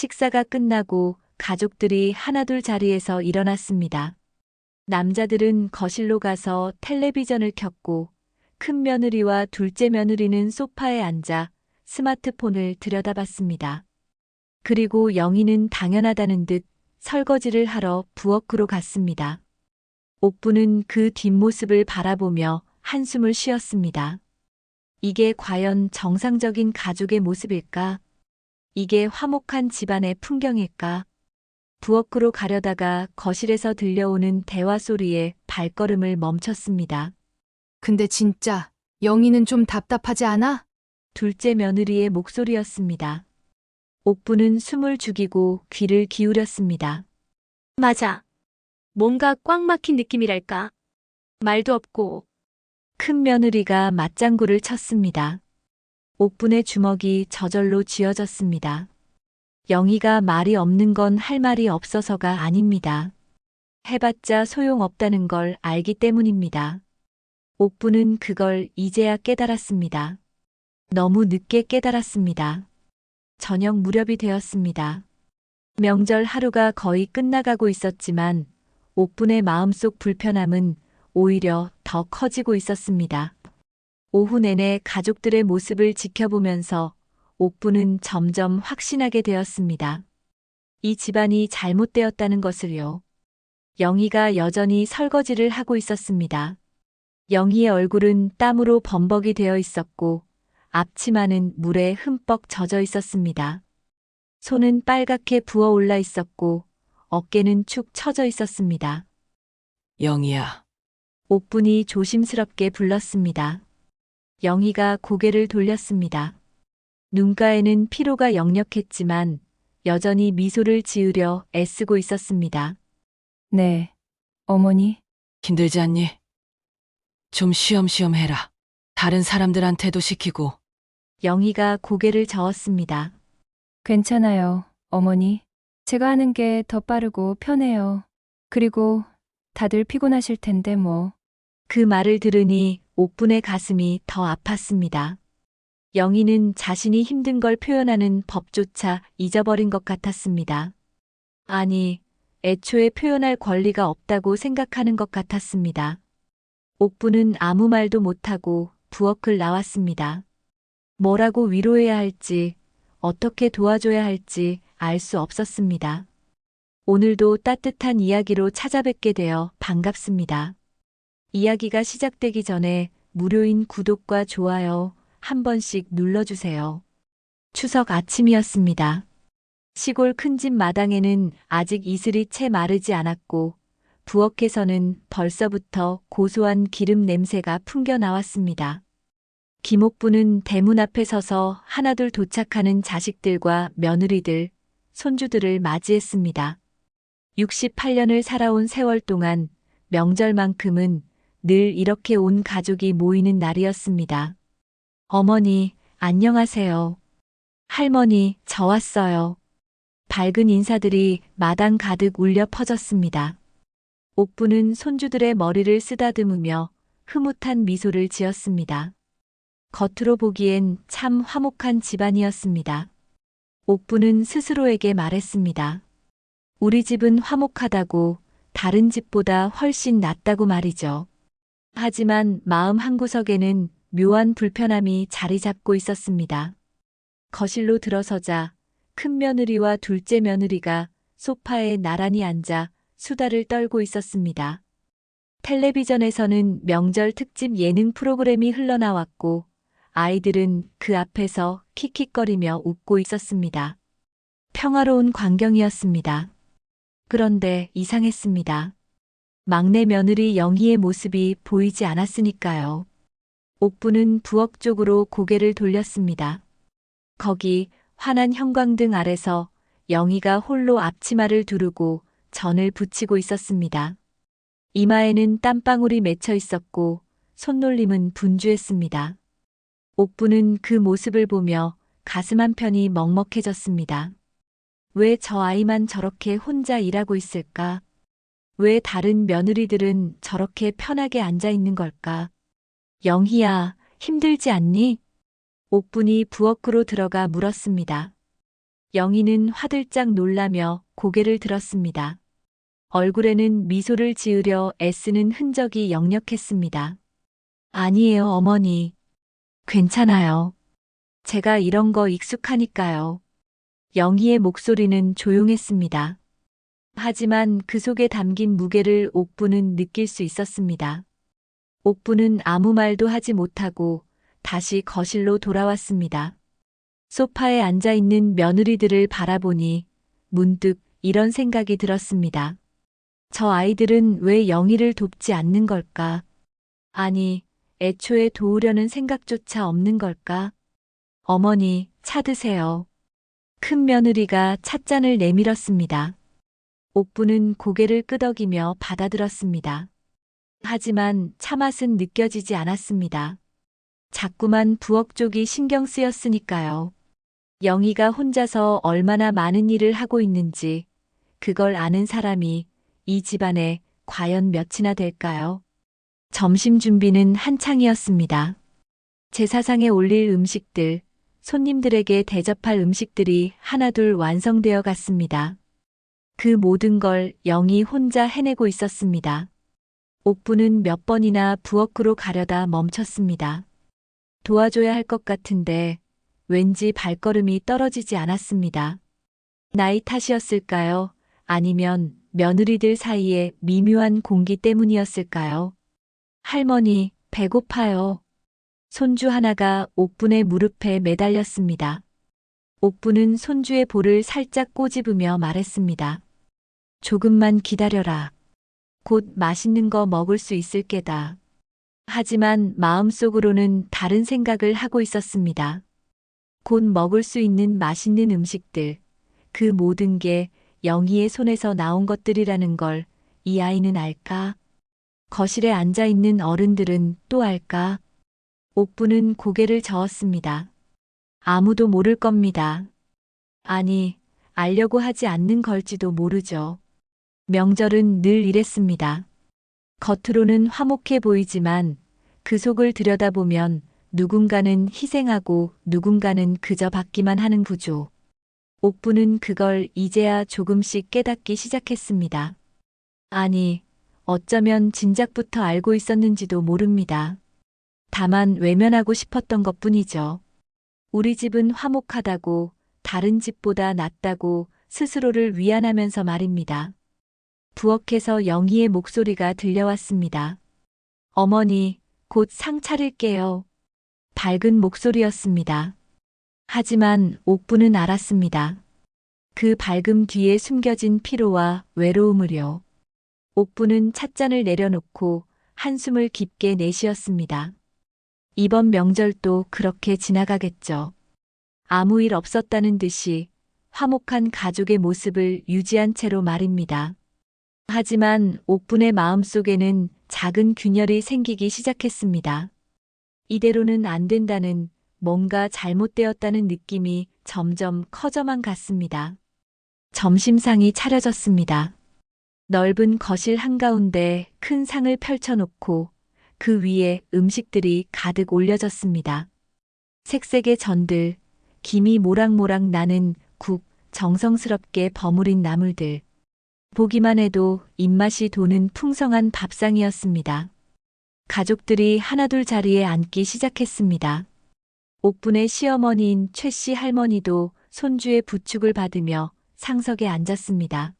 식사가 끝나고 가족들이 하나둘 자리에서 일어났습니다. 남자들은 거실로 가서 텔레비전을 켰고 큰 며느리와 둘째 며느리는 소파에 앉아 스마트폰을 들여다봤습니다. 그리고 영희는 당연하다는 듯 설거지를 하러 부엌으로 갔습니다. 옥부는 그 뒷모습을 바라보며 한숨을 쉬었습니다. 이게 과연 정상적인 가족의 모습일까? 이게 화목한 집안의 풍경일까? 부엌으로 가려다가 거실에서 들려오는 대화 소리에 발걸음을 멈췄습니다. 근데 진짜 영희는 좀 답답하지 않아? 둘째 며느리의 목소리였습니다. 옥부는 숨을 죽이고 귀를 기울였습니다. 맞아. 뭔가 꽉 막힌 느낌이랄까. 말도 없고. 큰 며느리가 맞장구를 쳤습니다. 옥분의 주먹이 저절로 쥐어졌습니다. 영희가 말이 없는 건 할 말이 없어서가 아닙니다. 해봤자 소용없다는 걸 알기 때문입니다. 옥부는 그걸 이제야 깨달았습니다. 너무 늦게 깨달았습니다. 저녁 무렵이 되었습니다. 명절 하루가 거의 끝나가고 있었지만 옥분의 마음속 불편함은 오히려 더 커지고 있었습니다. 오후 내내 가족들의 모습을 지켜보면서 옥부는 점점 확신하게 되었습니다. 이 집안이 잘못되었다는 것을요. 영희가 여전히 설거지를 하고 있었습니다. 영희의 얼굴은 땀으로 범벅이 되어 있었고 앞치마는 물에 흠뻑 젖어 있었습니다. 손은 빨갛게 부어올라 있었고 어깨는 축 처져 있었습니다. 영희야, 옥분이 조심스럽게 불렀습니다. 영희가 고개를 돌렸습니다. 눈가에는 피로가 역력했지만 여전히 미소를 지으려 애쓰고 있었습니다. 네, 어머니. 힘들지 않니? 좀 쉬엄쉬엄 해라. 다른 사람들한테도 시키고. 영희가 고개를 저었습니다. 괜찮아요, 어머니. 제가 하는 게 더 빠르고 편해요. 그리고 다들 피곤하실 텐데 뭐. 그 말을 들으니 옥분의 가슴이 더 아팠습니다. 영희는 자신이 힘든 걸 표현하는 법조차 잊어버린 것 같았습니다. 아니, 애초에 표현할 권리가 없다고 생각하는 것 같았습니다. 옥부는 아무 말도 못하고 부엌을 나왔습니다. 뭐라고 위로해야 할지, 어떻게 도와줘야 할지 알 수 없었습니다. 오늘도 따뜻한 이야기로 찾아뵙게 되어 반갑습니다. 이야기가 시작되기 전에 무료인 구독과 좋아요 한 번씩 눌러주세요. 추석 아침이었습니다. 시골 큰 집 마당에는 아직 이슬이 채 마르지 않았고 부엌에서는 벌써부터 고소한 기름 냄새가 풍겨 나왔습니다. 김옥부는 대문 앞에 서서 하나둘 도착하는 자식들과 며느리들, 손주들을 맞이했습니다. 68년을 살아온 세월 동안 명절만큼은 늘 이렇게 온 가족이 모이는 날이었습니다. 어머니, 안녕하세요. 할머니, 저 왔어요. 밝은 인사들이 마당 가득 울려 퍼졌습니다. 옥부는 손주들의 머리를 쓰다듬으며 흐뭇한 미소를 지었습니다. 겉으로 보기엔 참 화목한 집안이었습니다. 옥부는 스스로에게 말했습니다. 우리 집은 화목하다고 다른 집보다 훨씬 낫다고 말이죠. 하지만 마음 한구석에는 묘한 불편함이 자리 잡고 있었습니다. 거실로 들어서자 큰 며느리와 둘째 며느리가 소파에 나란히 앉아 수다를 떨고 있었습니다. 텔레비전에서는 명절 특집 예능 프로그램이 흘러나왔고 아이들은 그 앞에서 킥킥거리며 웃고 있었습니다. 평화로운 광경이었습니다. 그런데 이상했습니다. 막내 며느리 영희의 모습이 보이지 않았으니까요. 옥부는 부엌 쪽으로 고개를 돌렸습니다. 거기 환한 형광등 아래서 영희가 홀로 앞치마를 두르고 전을 부치고 있었습니다. 이마에는 땀방울이 맺혀 있었고 손놀림은 분주했습니다. 옥부는 그 모습을 보며 가슴 한편이 먹먹해졌습니다. 왜 저 아이만 저렇게 혼자 일하고 있을까? 왜 다른 며느리들은 저렇게 편하게 앉아 있는 걸까? 영희야, 힘들지 않니? 옥분이 부엌으로 들어가 물었습니다. 영희는 화들짝 놀라며 고개를 들었습니다. 얼굴에는 미소를 지으려 애쓰는 흔적이 역력했습니다. 아니에요, 어머니. 괜찮아요. 제가 이런 거 익숙하니까요. 영희의 목소리는 조용했습니다. 하지만 그 속에 담긴 무게를 옥부는 느낄 수 있었습니다. 옥부는 아무 말도 하지 못하고 다시 거실로 돌아왔습니다. 소파에 앉아 있는 며느리들을 바라보니 문득 이런 생각이 들었습니다. 저 아이들은 왜 영희를 돕지 않는 걸까? 아니, 애초에 도우려는 생각조차 없는 걸까? 어머니, 차 드세요. 큰 며느리가 찻잔을 내밀었습니다. 옥부는 고개를 끄덕이며 받아들었습니다. 하지만 차 맛은 느껴지지 않았습니다. 자꾸만 부엌 쪽이 신경 쓰였으니까요. 영희가 혼자서 얼마나 많은 일을 하고 있는지 그걸 아는 사람이 이 집안에 과연 몇이나 될까요? 점심 준비는 한창이었습니다. 제사상에 올릴 음식들, 손님들에게 대접할 음식들이 하나둘 완성되어 갔습니다. 그 모든 걸 영희 혼자 해내고 있었습니다. 옥부는 몇 번이나 부엌으로 가려다 멈췄습니다. 도와줘야 할 것 같은데 왠지 발걸음이 떨어지지 않았습니다. 나이 탓이었을까요? 아니면 며느리들 사이에 미묘한 공기 때문이었을까요? 할머니, 배고파요. 손주 하나가 옥분의 무릎에 매달렸습니다. 옥분은 손주의 볼을 살짝 꼬집으며 말했습니다. 조금만 기다려라. 곧 맛있는 거 먹을 수 있을 게다. 하지만 마음속으로는 다른 생각을 하고 있었습니다. 곧 먹을 수 있는 맛있는 음식들, 그 모든 게 영희의 손에서 나온 것들이라는 걸 이 아이는 알까? 거실에 앉아 있는 어른들은 또 알까? 옥부는 고개를 저었습니다. 아무도 모를 겁니다. 아니, 알려고 하지 않는 걸지도 모르죠. 명절은 늘 이랬습니다. 겉으로는 화목해 보이지만 그 속을 들여다보면 누군가는 희생하고 누군가는 그저 받기만 하는 구조. 옥부는 그걸 이제야 조금씩 깨닫기 시작했습니다. 아니, 어쩌면 진작부터 알고 있었는지도 모릅니다. 다만 외면하고 싶었던 것뿐이죠. 우리 집은 화목하다고, 다른 집보다 낫다고 스스로를 위안하면서 말입니다. 부엌에서 영희의 목소리가 들려왔습니다. 어머니, 곧 상 차릴게요. 밝은 목소리였습니다. 하지만 옥부는 알았습니다. 그 밝음 뒤에 숨겨진 피로와 외로움을요. 옥부는 찻잔을 내려놓고 한숨을 깊게 내쉬었습니다. 이번 명절도 그렇게 지나가겠죠. 아무 일 없었다는 듯이 화목한 가족의 모습을 유지한 채로 말입니다. 하지만 옥분의 마음속에는 작은 균열이 생기기 시작했습니다. 이대로는 안 된다는, 뭔가 잘못되었다는 느낌이 점점 커져만 갔습니다. 점심상이 차려졌습니다. 넓은 거실 한가운데 큰 상을 펼쳐놓고 그 위에 음식들이 가득 올려졌습니다. 색색의 전들, 김이 모락모락 나는 국, 정성스럽게 버무린 나물들. 보기만 해도 입맛이 도는 풍성한 밥상이었습니다. 가족들이 하나둘 자리에 앉기 시작했습니다. 옥분의 시어머니인 최씨 할머니도 손주의 부축을 받으며 상석에 앉았습니다.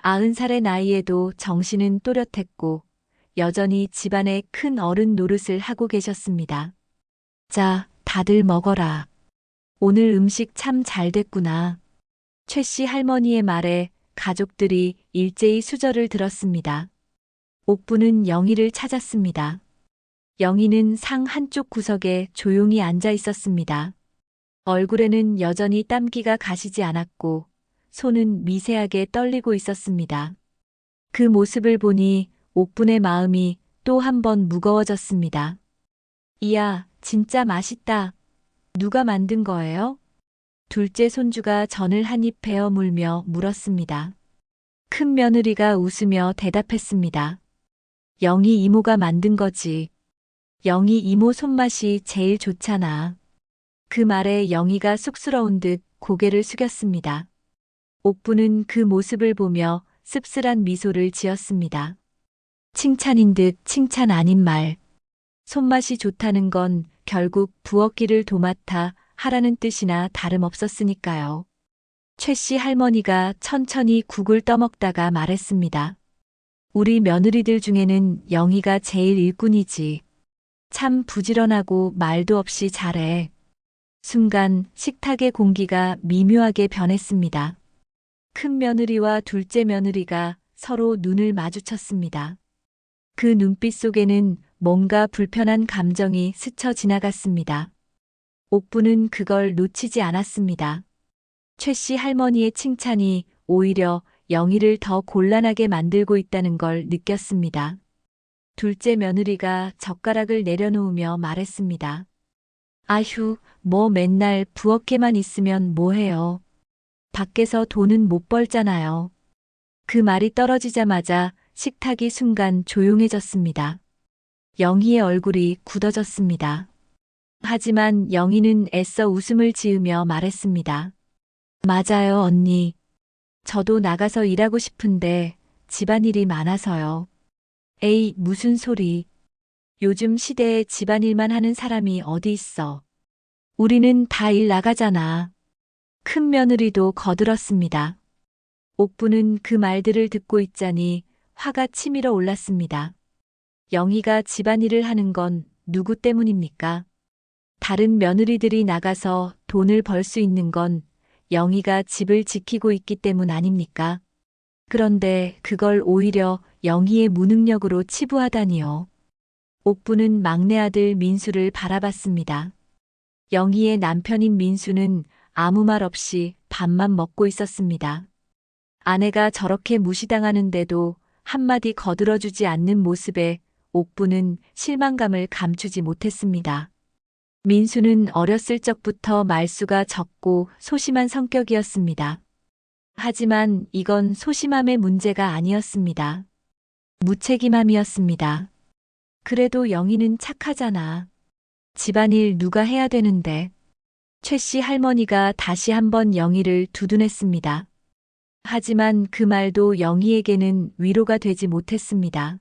90살의 나이에도 정신은 또렷했고 여전히 집안의 큰 어른 노릇을 하고 계셨습니다. 자, 다들 먹어라. 오늘 음식 참 잘 됐구나. 최씨 할머니의 말에 가족들이 일제히 수저를 들었습니다. 옥부는 영희를 찾았습니다. 영희는 상 한쪽 구석에 조용히 앉아 있었습니다. 얼굴에는 여전히 땀기가 가시지 않았고 손은 미세하게 떨리고 있었습니다. 그 모습을 보니 옥분의 마음이 또 한 번 무거워졌습니다. 이야, 진짜 맛있다. 누가 만든 거예요? 둘째 손주가 전을 한 입 베어 물며 물었습니다. 큰 며느리가 웃으며 대답했습니다. 영희 이모가 만든 거지. 영희 이모 손맛이 제일 좋잖아. 그 말에 영희가 쑥스러운 듯 고개를 숙였습니다. 옥부는 그 모습을 보며 씁쓸한 미소를 지었습니다. 칭찬인 듯 칭찬 아닌 말. 손맛이 좋다는 건 결국 부엌일을 도맡아 하라는 뜻이나 다름없었으니까요. 최 씨 할머니가 천천히 국을 떠먹다가 말했습니다. 우리 며느리들 중에는 영희가 제일 일꾼이지. 참 부지런하고 말도 없이 잘해. 순간 식탁의 공기가 미묘하게 변했습니다. 큰 며느리와 둘째 며느리가 서로 눈을 마주쳤습니다. 그 눈빛 속에는 뭔가 불편한 감정이 스쳐 지나갔습니다. 옥부는 그걸 놓치지 않았습니다. 최 씨 할머니의 칭찬이 오히려 영희를 더 곤란하게 만들고 있다는 걸 느꼈습니다. 둘째 며느리가 젓가락을 내려놓으며 말했습니다. 아휴, 뭐 맨날 부엌에만 있으면 뭐해요. 밖에서 돈은 못 벌잖아요. 그 말이 떨어지자마자 식탁이 순간 조용해졌습니다. 영희의 얼굴이 굳어졌습니다. 하지만 영희는 애써 웃음을 지으며 말했습니다. 맞아요, 언니. 저도 나가서 일하고 싶은데 집안일이 많아서요. 에이, 무슨 소리. 요즘 시대에 집안일만 하는 사람이 어디 있어. 우리는 다 일 나가잖아. 큰 며느리도 거들었습니다. 옥부는 그 말들을 듣고 있자니 화가 치밀어 올랐습니다. 영희가 집안일을 하는 건 누구 때문입니까? 다른 며느리들이 나가서 돈을 벌 수 있는 건 영희가 집을 지키고 있기 때문 아닙니까? 그런데 그걸 오히려 영희의 무능력으로 치부하다니요. 옥부는 막내 아들 민수를 바라봤습니다. 영희의 남편인 민수는 아무 말 없이 밥만 먹고 있었습니다. 아내가 저렇게 무시당하는데도 한마디 거들어주지 않는 모습에 옥부는 실망감을 감추지 못했습니다. 민수는 어렸을 적부터 말수가 적고 소심한 성격이었습니다. 하지만 이건 소심함의 문제가 아니었습니다. 무책임함이었습니다. 그래도 영희는 착하잖아. 집안일 누가 해야 되는데. 최 씨 할머니가 다시 한번 영희를 두둔했습니다. 하지만 그 말도 영희에게는 위로가 되지 못했습니다.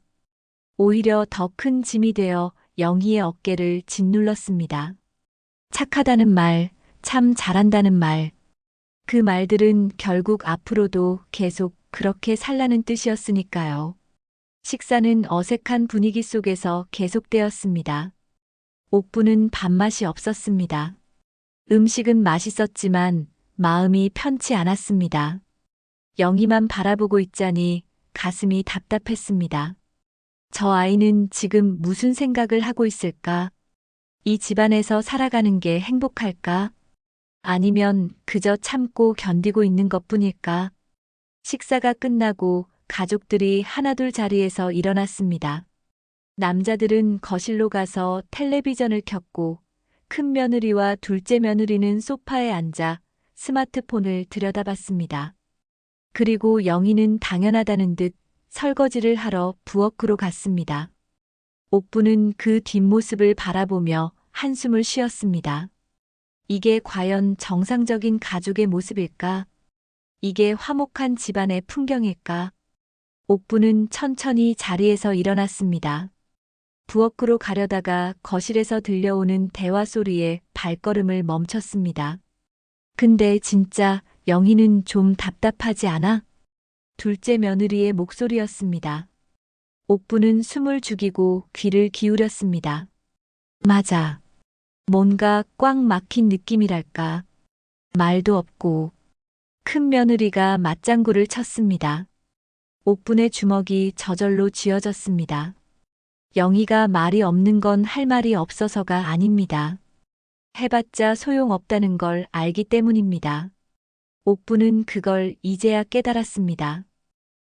오히려 더 큰 짐이 되어 영희의 어깨를 짓눌렀습니다. 착하다는 말, 참 잘한다는 말. 그 말들은 결국 앞으로도 계속 그렇게 살라는 뜻이었으니까요. 식사는 어색한 분위기 속에서 계속되었습니다. 옥부는 밥맛이 없었습니다. 음식은 맛있었지만 마음이 편치 않았습니다. 영희만 바라보고 있자니 가슴이 답답했습니다. 저 아이는 지금 무슨 생각을 하고 있을까? 이 집안에서 살아가는 게 행복할까? 아니면 그저 참고 견디고 있는 것뿐일까? 식사가 끝나고 가족들이 하나둘 자리에서 일어났습니다. 남자들은 거실로 가서 텔레비전을 켰고 큰 며느리와 둘째 며느리는 소파에 앉아 스마트폰을 들여다봤습니다. 그리고 영희는 당연하다는 듯 설거지를 하러 부엌으로 갔습니다. 옥부는 그 뒷모습을 바라보며 한숨을 쉬었습니다. 이게 과연 정상적인 가족의 모습일까? 이게 화목한 집안의 풍경일까? 옥부는 천천히 자리에서 일어났습니다. 부엌으로 가려다가 거실에서 들려오는 대화 소리에 발걸음을 멈췄습니다. 근데 진짜 영희는 좀 답답하지 않아? 둘째 며느리의 목소리였습니다. 옥부는 숨을 죽이고 귀를 기울였습니다. 맞아. 뭔가 꽉 막힌 느낌이랄까. 말도 없고. 큰 며느리가 맞장구를 쳤습니다. 옥분의 주먹이 저절로 쥐어졌습니다. 영희가 말이 없는 건 할 말이 없어서가 아닙니다. 해봤자 소용없다는 걸 알기 때문입니다. 옥부는 그걸 이제야 깨달았습니다.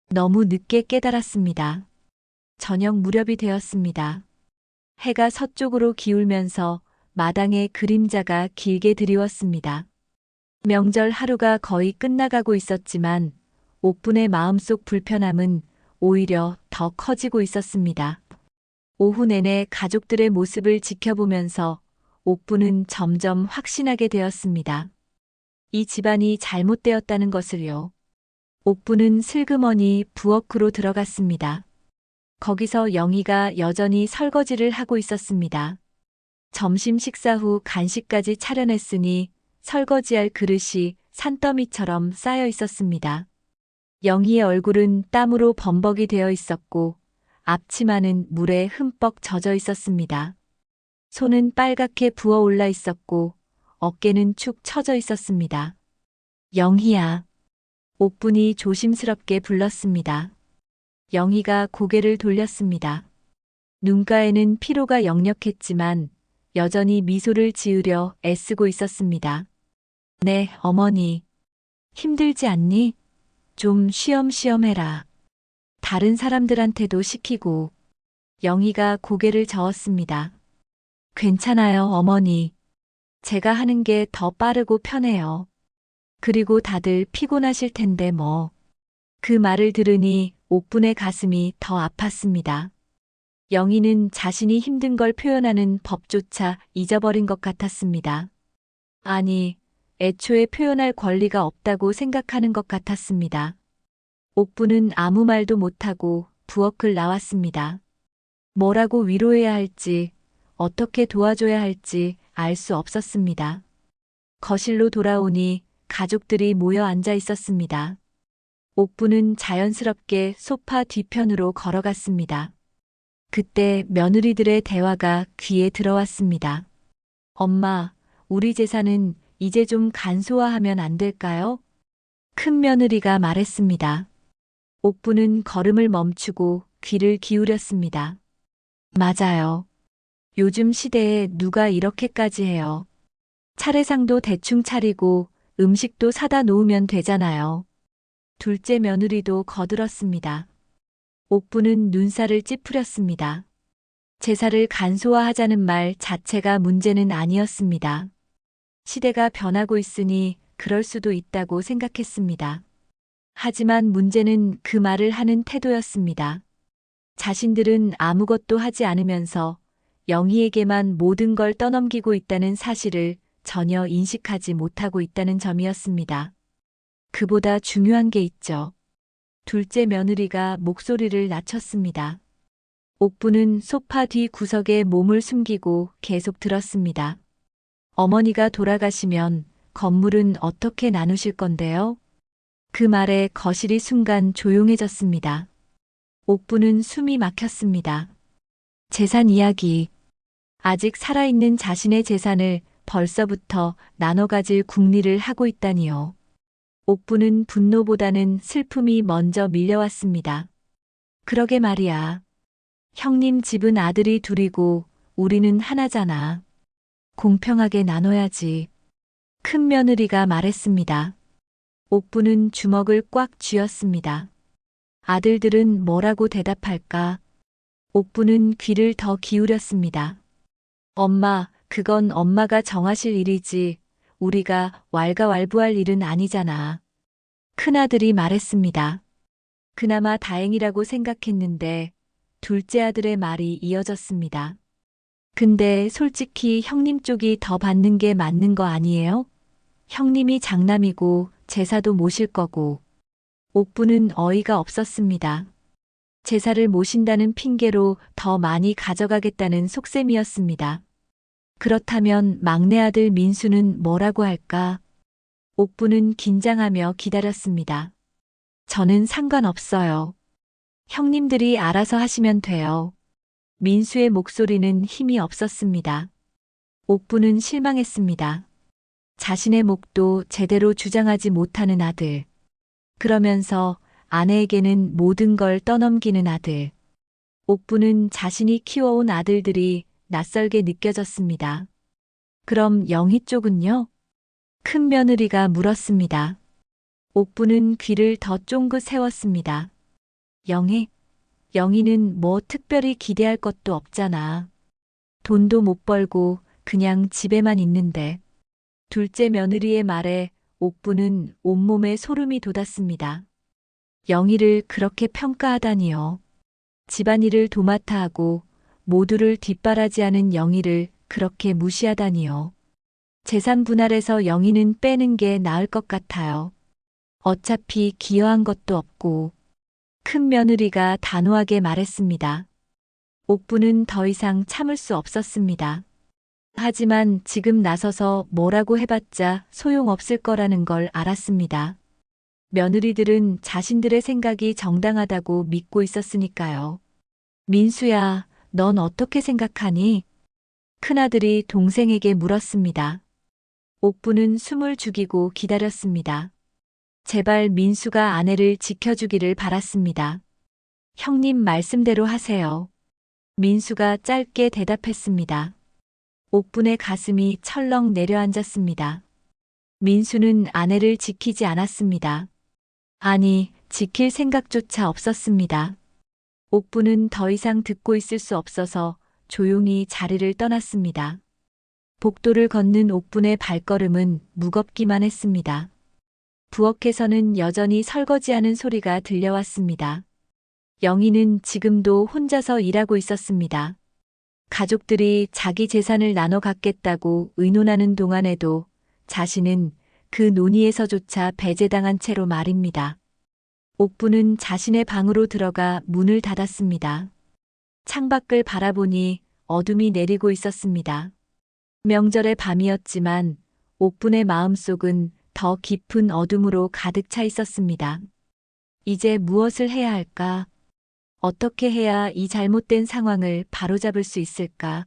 너무 늦게 깨달았습니다. 저녁 무렵이 되었습니다. 해가 서쪽으로 기울면서 마당에 그림자가 길게 드리웠습니다. 명절 하루가 거의 끝나가고 있었지만 옥분의 마음속 불편함은 오히려 더 커지고 있었습니다. 오후 내내 가족들의 모습을 지켜보면서 옥분은 점점 확신하게 되었습니다. 이 집안이 잘못되었다는 것을요. 옥부는 슬그머니 부엌으로 들어갔습니다. 거기서 영희가 여전히 설거지를 하고 있었습니다. 점심 식사 후 간식까지 차려냈으니 설거지할 그릇이 산더미처럼 쌓여 있었습니다. 영희의 얼굴은 땀으로 범벅이 되어 있었고 앞치마는 물에 흠뻑 젖어 있었습니다. 손은 빨갛게 부어올라 있었고 어깨는 축 처져 있었습니다. 영희야. 옥분이 조심스럽게 불렀습니다. 영희가 고개를 돌렸습니다. 눈가에는 피로가 역력했지만 여전히 미소를 지으려 애쓰고 있었습니다. 네, 어머니. 힘들지 않니? 좀 쉬엄쉬엄 해라. 다른 사람들한테도 시키고. 영희가 고개를 저었습니다. 괜찮아요, 어머니. 제가 하는 게 더 빠르고 편해요. 그리고 다들 피곤하실 텐데 뭐. 그 말을 들으니 옥분의 가슴이 더 아팠습니다. 영희는 자신이 힘든 걸 표현하는 법조차 잊어버린 것 같았습니다. 아니, 애초에 표현할 권리가 없다고 생각하는 것 같았습니다. 옥분은 아무 말도 못하고 부엌을 나왔습니다. 뭐라고 위로해야 할지, 어떻게 도와줘야 할지 알 수 없었습니다. 거실로 돌아오니 가족들이 모여 앉아 있었습니다. 옥부는 자연스럽게 소파 뒤편으로 걸어갔습니다. 그때 며느리들의 대화가 귀에 들어왔습니다. 엄마, 우리 제사는 이제 좀 간소화하면 안 될까요? 큰 며느리가 말했습니다. 옥부는 걸음을 멈추고 귀를 기울였습니다. 맞아요. 요즘 시대에 누가 이렇게까지 해요. 차례상도 대충 차리고 음식도 사다 놓으면 되잖아요. 둘째 며느리도 거들었습니다. 옥부는 눈살을 찌푸렸습니다. 제사를 간소화하자는 말 자체가 문제는 아니었습니다. 시대가 변하고 있으니 그럴 수도 있다고 생각했습니다. 하지만 문제는 그 말을 하는 태도였습니다. 자신들은 아무것도 하지 않으면서 영희에게만 모든 걸 떠넘기고 있다는 사실을 전혀 인식하지 못하고 있다는 점이었습니다. 그보다 중요한 게 있죠. 둘째 며느리가 목소리를 낮췄습니다. 옥부는 소파 뒤 구석에 몸을 숨기고 계속 들었습니다. 어머니가 돌아가시면 건물은 어떻게 나누실 건데요? 그 말에 거실이 순간 조용해졌습니다. 옥부는 숨이 막혔습니다. 재산 이야기. 아직 살아있는 자신의 재산을 벌써부터 나눠 가질 궁리를 하고 있다니요. 옥부는 분노보다는 슬픔이 먼저 밀려왔습니다. 그러게 말이야. 형님 집은 아들이 둘이고 우리는 하나잖아. 공평하게 나눠야지. 큰 며느리가 말했습니다. 옥부는 주먹을 꽉 쥐었습니다. 아들들은 뭐라고 대답할까? 옥부는 귀를 더 기울였습니다. 엄마, 그건 엄마가 정하실 일이지 우리가 왈가왈부할 일은 아니잖아. 큰아들이 말했습니다. 그나마 다행이라고 생각했는데 둘째 아들의 말이 이어졌습니다. 근데 솔직히 형님 쪽이 더 받는 게 맞는 거 아니에요? 형님이 장남이고 제사도 모실 거고. 옥부는 어이가 없었습니다. 제사를 모신다는 핑계로 더 많이 가져가겠다는 속셈이었습니다. 그렇다면 막내 아들 민수는 뭐라고 할까? 옥부는 긴장하며 기다렸습니다. 저는 상관없어요. 형님들이 알아서 하시면 돼요. 민수의 목소리는 힘이 없었습니다. 옥부는 실망했습니다. 자신의 몫도 제대로 주장하지 못하는 아들. 그러면서 아내에게는 모든 걸 떠넘기는 아들. 옥부는 자신이 키워온 아들들이 낯설게 느껴졌습니다. 그럼 영희 쪽은요? 큰 며느리가 물었습니다. 옥부는 귀를 더 쫑긋 세웠습니다. 영희는 뭐 특별히 기대할 것도 없잖아. 돈도 못 벌고 그냥 집에만 있는데. 둘째 며느리의 말에 옥부는 온몸에 소름이 돋았습니다. 영희를 그렇게 평가하다니요. 집안일을 도맡아 하고 모두를 뒷바라지하는 영희를 그렇게 무시하다니요. 재산 분할해서 영희는 빼는 게 나을 것 같아요. 어차피 기여한 것도 없고. 큰 며느리가 단호하게 말했습니다. 옥부는 더 이상 참을 수 없었습니다. 하지만 지금 나서서 뭐라고 해봤자 소용없을 거라는 걸 알았습니다. 며느리들은 자신들의 생각이 정당하다고 믿고 있었으니까요. 민수야, 넌 어떻게 생각하니? 큰아들이 동생에게 물었습니다. 옥부는 숨을 죽이고 기다렸습니다. 제발 민수가 아내를 지켜주기를 바랐습니다. 형님 말씀대로 하세요. 민수가 짧게 대답했습니다. 옥분의 가슴이 철렁 내려앉았습니다. 민수는 아내를 지키지 않았습니다. 아니, 지킬 생각조차 없었습니다. 옥부는 더 이상 듣고 있을 수 없어서 조용히 자리를 떠났습니다. 복도를 걷는 옥분의 발걸음은 무겁기만 했습니다. 부엌에서는 여전히 설거지하는 소리가 들려왔습니다. 영희는 지금도 혼자서 일하고 있었습니다. 가족들이 자기 재산을 나눠 갖겠다고 의논하는 동안에도 자신은 그 논의에서조차 배제당한 채로 말입니다. 옥부는 자신의 방으로 들어가 문을 닫았습니다. 창밖을 바라보니 어둠이 내리고 있었습니다. 명절의 밤이었지만 옥분의 마음속은 더 깊은 어둠으로 가득 차 있었습니다. 이제 무엇을 해야 할까? 어떻게 해야 이 잘못된 상황을 바로잡을 수 있을까?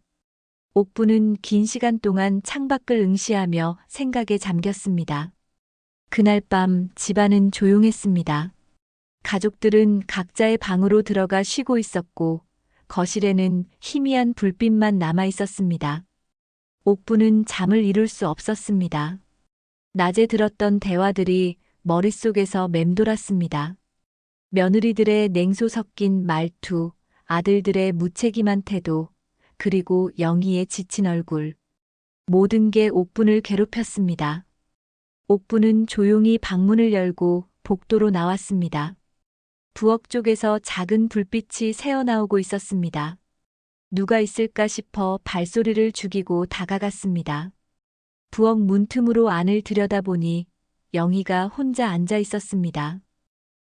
옥부는 긴 시간 동안 창밖을 응시하며 생각에 잠겼습니다. 그날 밤 집안은 조용했습니다. 가족들은 각자의 방으로 들어가 쉬고 있었고 거실에는 희미한 불빛만 남아 있었습니다. 옥부는 잠을 이룰 수 없었습니다. 낮에 들었던 대화들이 머릿속에서 맴돌았습니다. 며느리들의 냉소 섞인 말투, 아들들의 무책임한 태도, 그리고 영희의 지친 얼굴. 모든 게 옥분을 괴롭혔습니다. 옥분은 조용히 방문을 열고 복도로 나왔습니다. 부엌 쪽에서 작은 불빛이 새어나오고 있었습니다. 누가 있을까 싶어 발소리를 죽이고 다가갔습니다. 부엌 문틈으로 안을 들여다보니 영희가 혼자 앉아 있었습니다.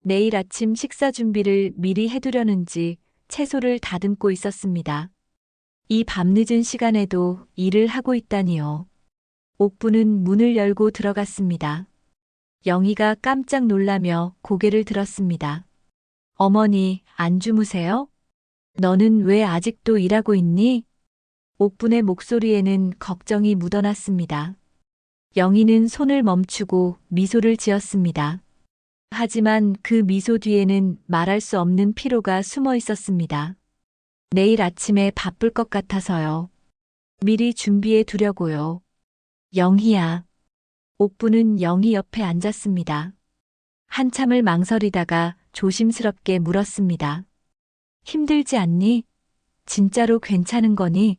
내일 아침 식사 준비를 미리 해두려는지 채소를 다듬고 있었습니다. 이 밤늦은 시간에도 일을 하고 있다니요. 옥부는 문을 열고 들어갔습니다. 영희가 깜짝 놀라며 고개를 들었습니다. 어머니, 안 주무세요? 너는 왜 아직도 일하고 있니? 옥분의 목소리에는 걱정이 묻어났습니다. 영희는 손을 멈추고 미소를 지었습니다. 하지만 그 미소 뒤에는 말할 수 없는 피로가 숨어 있었습니다. 내일 아침에 바쁠 것 같아서요. 미리 준비해 두려고요. 영희야. 옥부는 영희 옆에 앉았습니다. 한참을 망설이다가 조심스럽게 물었습니다. 힘들지 않니? 진짜로 괜찮은 거니?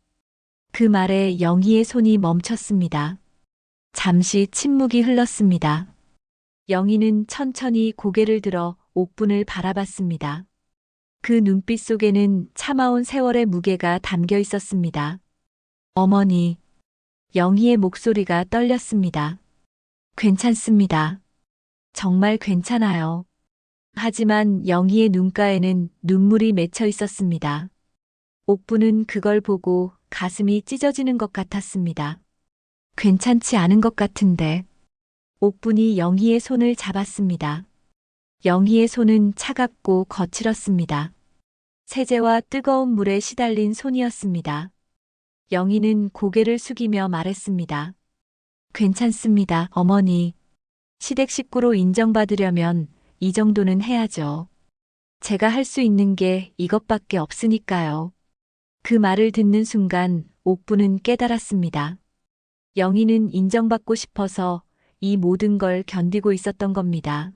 그 말에 영희의 손이 멈췄습니다. 잠시 침묵이 흘렀습니다. 영희는 천천히 고개를 들어 옥분을 바라봤습니다. 그 눈빛 속에는 참아온 세월의 무게가 담겨 있었습니다. 어머니, 영희의 목소리가 떨렸습니다. 괜찮습니다. 정말 괜찮아요. 하지만 영희의 눈가에는 눈물이 맺혀 있었습니다. 옥부는 그걸 보고 가슴이 찢어지는 것 같았습니다. 괜찮지 않은 것 같은데. 옥분이 영희의 손을 잡았습니다. 영희의 손은 차갑고 거칠었습니다. 세제와 뜨거운 물에 시달린 손이었습니다. 영희는 고개를 숙이며 말했습니다. 괜찮습니다, 어머니. 시댁 식구로 인정받으려면 이 정도는 해야죠. 제가 할 수 있는 게 이것밖에 없으니까요. 그 말을 듣는 순간 옥부는 깨달았습니다. 영희는 인정받고 싶어서 이 모든 걸 견디고 있었던 겁니다.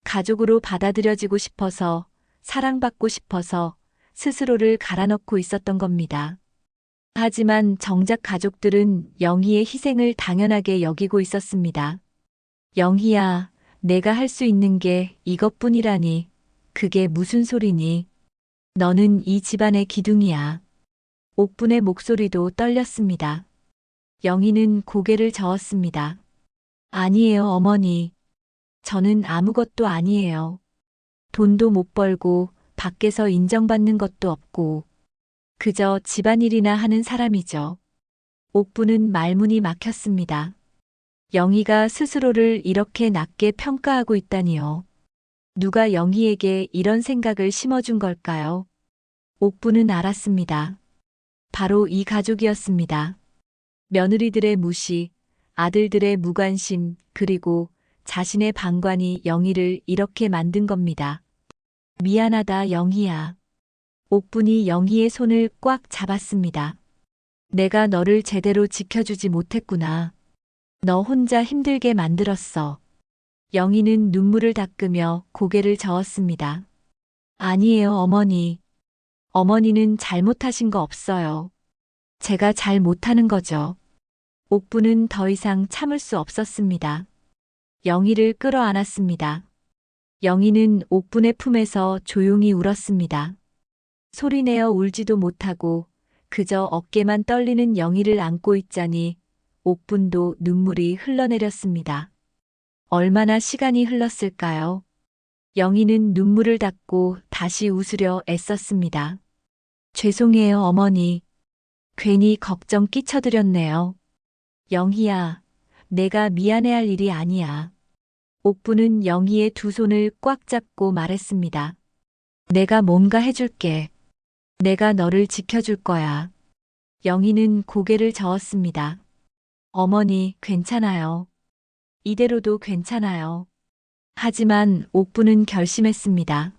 가족으로 받아들여지고 싶어서, 사랑받고 싶어서 스스로를 갈아넣고 있었던 겁니다. 하지만 정작 가족들은 영희의 희생을 당연하게 여기고 있었습니다. 영희야, 내가 할 수 있는 게 이것뿐이라니. 그게 무슨 소리니? 너는 이 집안의 기둥이야. 옥분의 목소리도 떨렸습니다. 영희는 고개를 저었습니다. 아니에요, 어머니. 저는 아무것도 아니에요. 돈도 못 벌고 밖에서 인정받는 것도 없고 그저 집안일이나 하는 사람이죠. 옥부는 말문이 막혔습니다. 영희가 스스로를 이렇게 낮게 평가하고 있다니요. 누가 영희에게 이런 생각을 심어준 걸까요? 옥부는 알았습니다. 바로 이 가족이었습니다. 며느리들의 무시, 아들들의 무관심, 그리고 자신의 방관이 영희를 이렇게 만든 겁니다. 미안하다, 영희야. 옥분이 영희의 손을 꽉 잡았습니다. 내가 너를 제대로 지켜주지 못했구나. 너 혼자 힘들게 만들었어. 영희는 눈물을 닦으며 고개를 저었습니다. 아니에요, 어머니. 어머니는 잘못하신 거 없어요. 제가 잘 못하는 거죠. 옥부는 더 이상 참을 수 없었습니다. 영희를 끌어안았습니다. 영희는 옥분의 품에서 조용히 울었습니다. 소리내어 울지도 못하고 그저 어깨만 떨리는 영희를 안고 있자니 옥분도 눈물이 흘러내렸습니다. 얼마나 시간이 흘렀을까요? 영희는 눈물을 닦고 다시 웃으려 애썼습니다. 죄송해요, 어머니. 괜히 걱정 끼쳐드렸네요. 영희야, 내가 미안해할 일이 아니야. 옥부는 영희의 두 손을 꽉 잡고 말했습니다. 내가 뭔가 해줄게. 내가 너를 지켜줄 거야. 영희는 고개를 저었습니다. 어머니, 괜찮아요. 이대로도 괜찮아요. 하지만 옥부는 결심했습니다.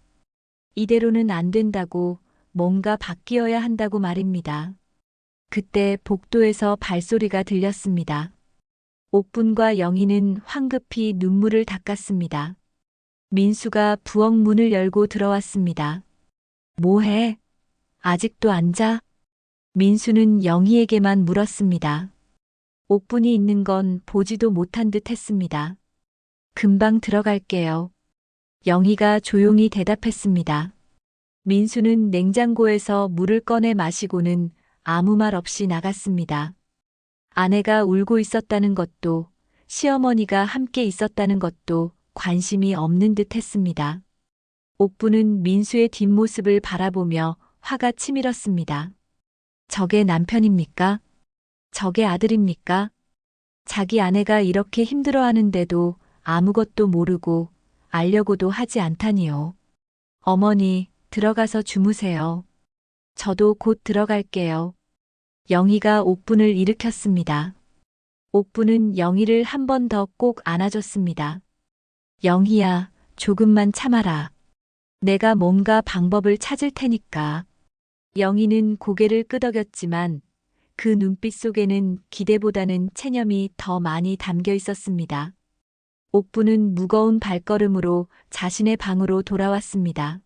이대로는 안 된다고, 뭔가 바뀌어야 한다고 말입니다. 그때 복도에서 발소리가 들렸습니다. 옥분과 영희는 황급히 눈물을 닦았습니다. 민수가 부엌 문을 열고 들어왔습니다. 뭐해? 아직도 안 자? 민수는 영희에게만 물었습니다. 옥분이 있는 건 보지도 못한 듯 했습니다. 금방 들어갈게요. 영희가 조용히 대답했습니다. 민수는 냉장고에서 물을 꺼내 마시고는 아무 말 없이 나갔습니다. 아내가 울고 있었다는 것도 시어머니가 함께 있었다는 것도 관심이 없는 듯 했습니다. 옥부는 민수의 뒷모습을 바라보며 화가 치밀었습니다. 저게 남편입니까? 저게 아들입니까? 자기 아내가 이렇게 힘들어하는데도 아무것도 모르고 알려고도 하지 않다니요. 어머니, 들어가서 주무세요. 저도 곧 들어갈게요. 영희가 옥분을 일으켰습니다. 옥분은 영희를 한 번 더 꼭 안아줬습니다. 영희야, 조금만 참아라. 내가 뭔가 방법을 찾을 테니까. 영희는 고개를 끄덕였지만 그 눈빛 속에는 기대보다는 체념이 더 많이 담겨 있었습니다. 옥분은 무거운 발걸음으로 자신의 방으로 돌아왔습니다.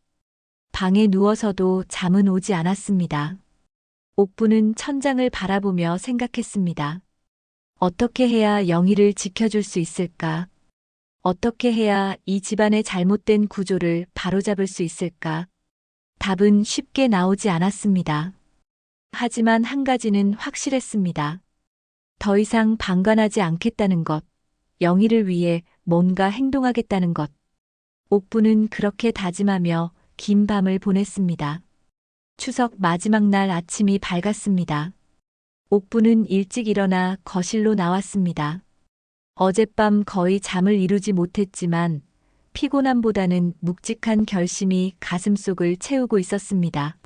방에 누워서도 잠은 오지 않았습니다. 옥부는 천장을 바라보며 생각했습니다. 어떻게 해야 영희를 지켜줄 수 있을까? 어떻게 해야 이 집안의 잘못된 구조를 바로잡을 수 있을까? 답은 쉽게 나오지 않았습니다. 하지만 한 가지는 확실했습니다. 더 이상 방관하지 않겠다는 것, 영희를 위해 뭔가 행동하겠다는 것. 옥부는 그렇게 다짐하며 긴 밤을 보냈습니다. 추석 마지막 날 아침이 밝았습니다. 옥부는 일찍 일어나 거실로 나왔습니다. 어젯밤 거의 잠을 이루지 못했지만 피곤함보다는 묵직한 결심이 가슴속을 채우고 있었습니다.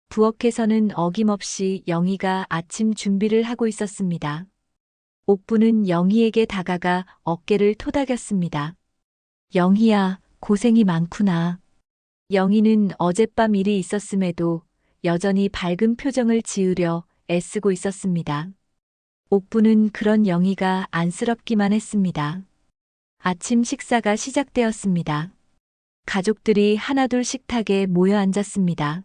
부엌에서는 어김없이 영희가 아침 준비를 하고 있었습니다. 옥부는 영희에게 다가가 어깨를 토닥였습니다. 영희야, 고생이 많구나. 영희는 어젯밤 일이 있었음에도 여전히 밝은 표정을 지으려 애쓰고 있었습니다. 옥부는 그런 영희가 안쓰럽기만 했습니다. 아침 식사가 시작되었습니다. 가족들이 하나둘 식탁에 모여 앉았습니다.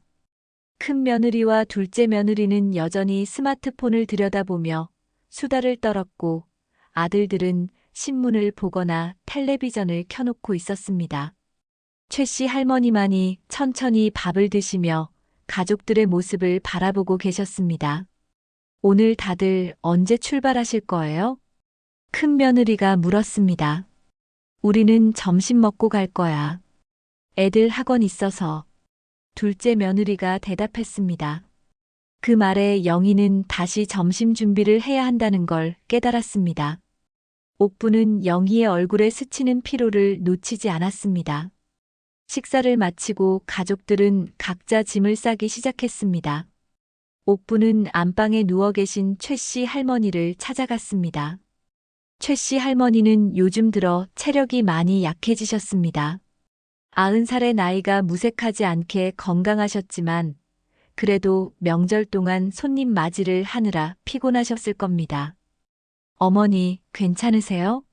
큰 며느리와 둘째 며느리는 여전히 스마트폰을 들여다보며 수다를 떨었고 아들들은 신문을 보거나 텔레비전을 켜놓고 있었습니다. 최 씨 할머니만이 천천히 밥을 드시며 가족들의 모습을 바라보고 계셨습니다. 오늘 다들 언제 출발하실 거예요? 큰 며느리가 물었습니다. 우리는 점심 먹고 갈 거야. 애들 학원 있어서. 둘째 며느리가 대답했습니다. 그 말에 영희는 다시 점심 준비를 해야 한다는 걸 깨달았습니다. 옥부는 영희의 얼굴에 스치는 피로를 놓치지 않았습니다. 식사를 마치고 가족들은 각자 짐을 싸기 시작했습니다. 옥부는 안방에 누워 계신 최 씨 할머니를 찾아갔습니다. 최 씨 할머니는 요즘 들어 체력이 많이 약해지셨습니다. 90살의 나이가 무색하지 않게 건강하셨지만 그래도 명절 동안 손님 맞이를 하느라 피곤하셨을 겁니다. 어머니, 괜찮으세요?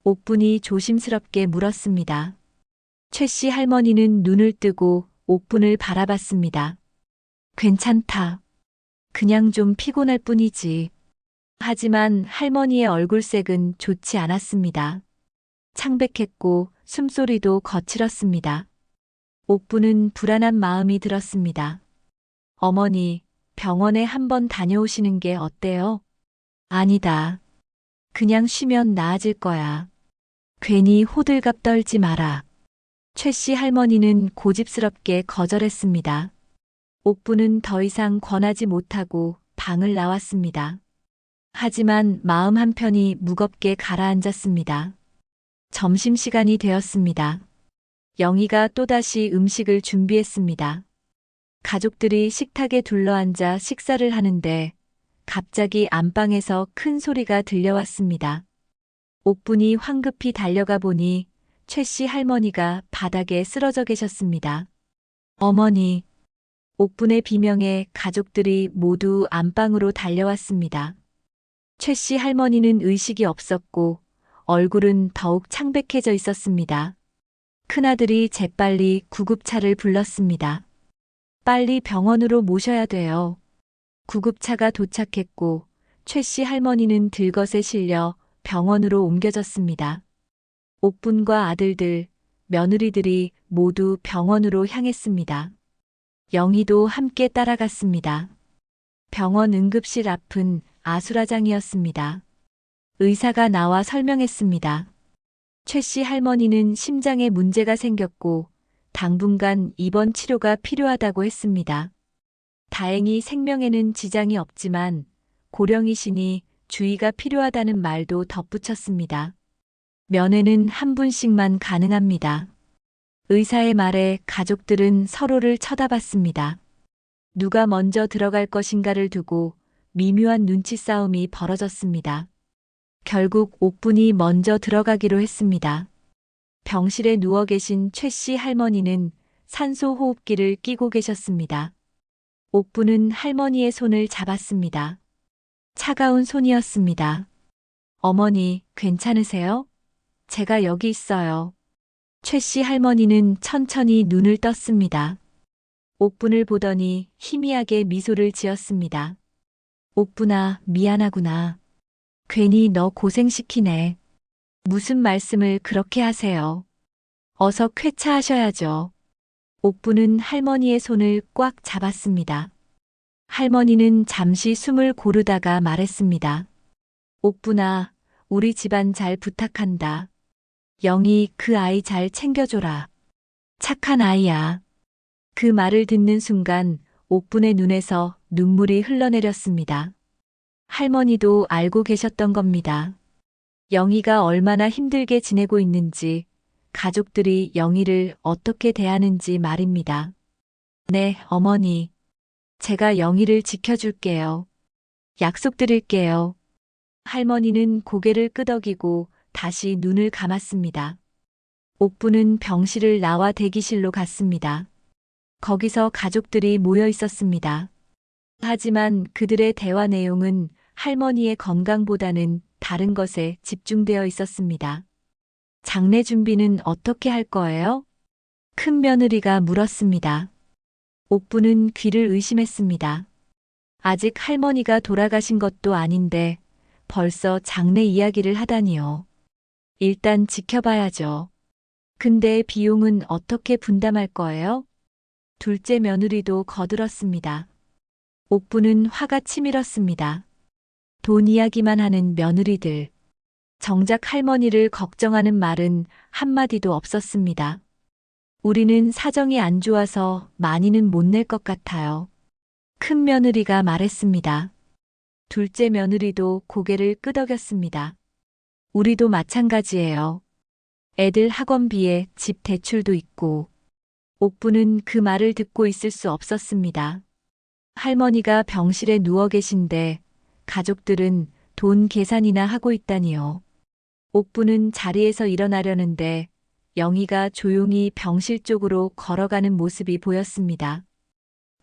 옥분이 조심스럽게 물었습니다. 최 씨 할머니는 눈을 뜨고 옥분을 바라봤습니다. 괜찮다. 그냥 좀 피곤할 뿐이지. 하지만 할머니의 얼굴색은 좋지 않았습니다. 창백했고 숨소리도 거칠었습니다. 옥부는 불안한 마음이 들었습니다. 어머니, 병원에 한번 다녀오시는 게 어때요? 아니다. 그냥 쉬면 나아질 거야. 괜히 호들갑 떨지 마라. 최 씨 할머니는 고집스럽게 거절했습니다. 옥부는 더 이상 권하지 못하고 방을 나왔습니다. 하지만 마음 한편이 무겁게 가라앉았습니다. 점심시간이 되었습니다. 영희가 또다시 음식을 준비했습니다. 가족들이 식탁에 둘러앉아 식사를 하는데 갑자기 안방에서 큰 소리가 들려왔습니다. 옥분이 황급히 달려가 보니 최 씨 할머니가 바닥에 쓰러져 계셨습니다. 어머니, 옥분의 비명에 가족들이 모두 안방으로 달려왔습니다. 최 씨 할머니는 의식이 없었고 얼굴은 더욱 창백해져 있었습니다. 큰아들이 재빨리 구급차를 불렀습니다. 빨리 병원으로 모셔야 돼요. 구급차가 도착했고 최 씨 할머니는 들것에 실려 병원으로 옮겨졌습니다. 옥분과 아들들, 며느리들이 모두 병원으로 향했습니다. 영희도 함께 따라갔습니다. 병원 응급실 앞은 아수라장이었습니다. 의사가 나와 설명했습니다. 최 씨 할머니는 심장에 문제가 생겼고 당분간 입원 치료가 필요하다고 했습니다. 다행히 생명에는 지장이 없지만 고령이시니 주의가 필요하다는 말도 덧붙였습니다. 면회는 한 분씩만 가능합니다. 의사의 말에 가족들은 서로를 쳐다봤습니다. 누가 먼저 들어갈 것인가를 두고 미묘한 눈치 싸움이 벌어졌습니다. 결국 옥분이 먼저 들어가기로 했습니다. 병실에 누워 계신 최 씨 할머니는 산소 호흡기를 끼고 계셨습니다. 옥분은 할머니의 손을 잡았습니다. 차가운 손이었습니다. 어머니, 괜찮으세요? 제가 여기 있어요. 최 씨 할머니는 천천히 눈을 떴습니다. 옥분을 보더니 희미하게 미소를 지었습니다. 옥분아, 미안하구나. 괜히 너 고생시키네. 무슨 말씀을 그렇게 하세요. 어서 쾌차하셔야죠. 옥분은 할머니의 손을 꽉 잡았습니다. 할머니는 잠시 숨을 고르다가 말했습니다. 옥분아, 우리 집안 잘 부탁한다. 영희 그 아이 잘 챙겨줘라. 착한 아이야. 그 말을 듣는 순간 옥분의 눈에서 눈물이 흘러내렸습니다. 할머니도 알고 계셨던 겁니다. 영희가 얼마나 힘들게 지내고 있는지, 가족들이 영희를 어떻게 대하는지 말입니다. 네, 어머니. 제가 영희를 지켜줄게요. 약속드릴게요. 할머니는 고개를 끄덕이고 다시 눈을 감았습니다. 옥부는 병실을 나와 대기실로 갔습니다. 거기서 가족들이 모여 있었습니다. 하지만 그들의 대화 내용은 할머니의 건강보다는 다른 것에 집중되어 있었습니다. 장례 준비는 어떻게 할 거예요? 큰 며느리가 물었습니다. 옥부는 귀를 의심했습니다. 아직 할머니가 돌아가신 것도 아닌데 벌써 장례 이야기를 하다니요. 일단 지켜봐야죠. 근데 비용은 어떻게 분담할 거예요? 둘째 며느리도 거들었습니다. 옥부는 화가 치밀었습니다. 돈 이야기만 하는 며느리들. 정작 할머니를 걱정하는 말은 한마디도 없었습니다. 우리는 사정이 안 좋아서 많이는 못 낼 것 같아요. 큰 며느리가 말했습니다. 둘째 며느리도 고개를 끄덕였습니다. 우리도 마찬가지예요. 애들 학원비에 집 대출도 있고. 옥부는 그 말을 듣고 있을 수 없었습니다. 할머니가 병실에 누워 계신데 가족들은 돈 계산이나 하고 있다니요. 옥부는 자리에서 일어나려는데 영희가 조용히 병실 쪽으로 걸어가는 모습이 보였습니다.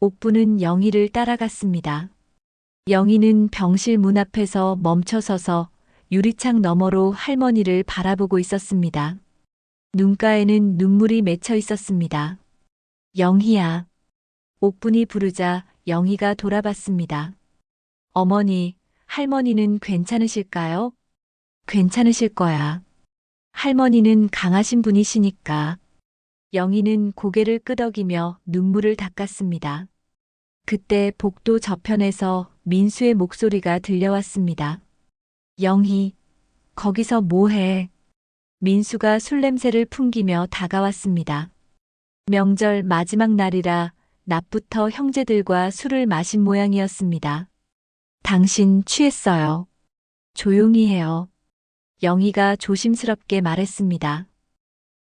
옥부는 영희를 따라갔습니다. 영희는 병실 문 앞에서 멈춰서서 유리창 너머로 할머니를 바라보고 있었습니다. 눈가에는 눈물이 맺혀 있었습니다. 영희야. 옥분이 부르자 영희가 돌아봤습니다. 어머니, 할머니는 괜찮으실까요? 괜찮으실 거야. 할머니는 강하신 분이시니까. 영희는 고개를 끄덕이며 눈물을 닦았습니다. 그때 복도 저편에서 민수의 목소리가 들려왔습니다. 영희, 거기서 뭐해? 민수가 술 냄새를 풍기며 다가왔습니다. 명절 마지막 날이라 낮부터 형제들과 술을 마신 모양이었습니다. 당신 취했어요. 조용히 해요. 영희가 조심스럽게 말했습니다.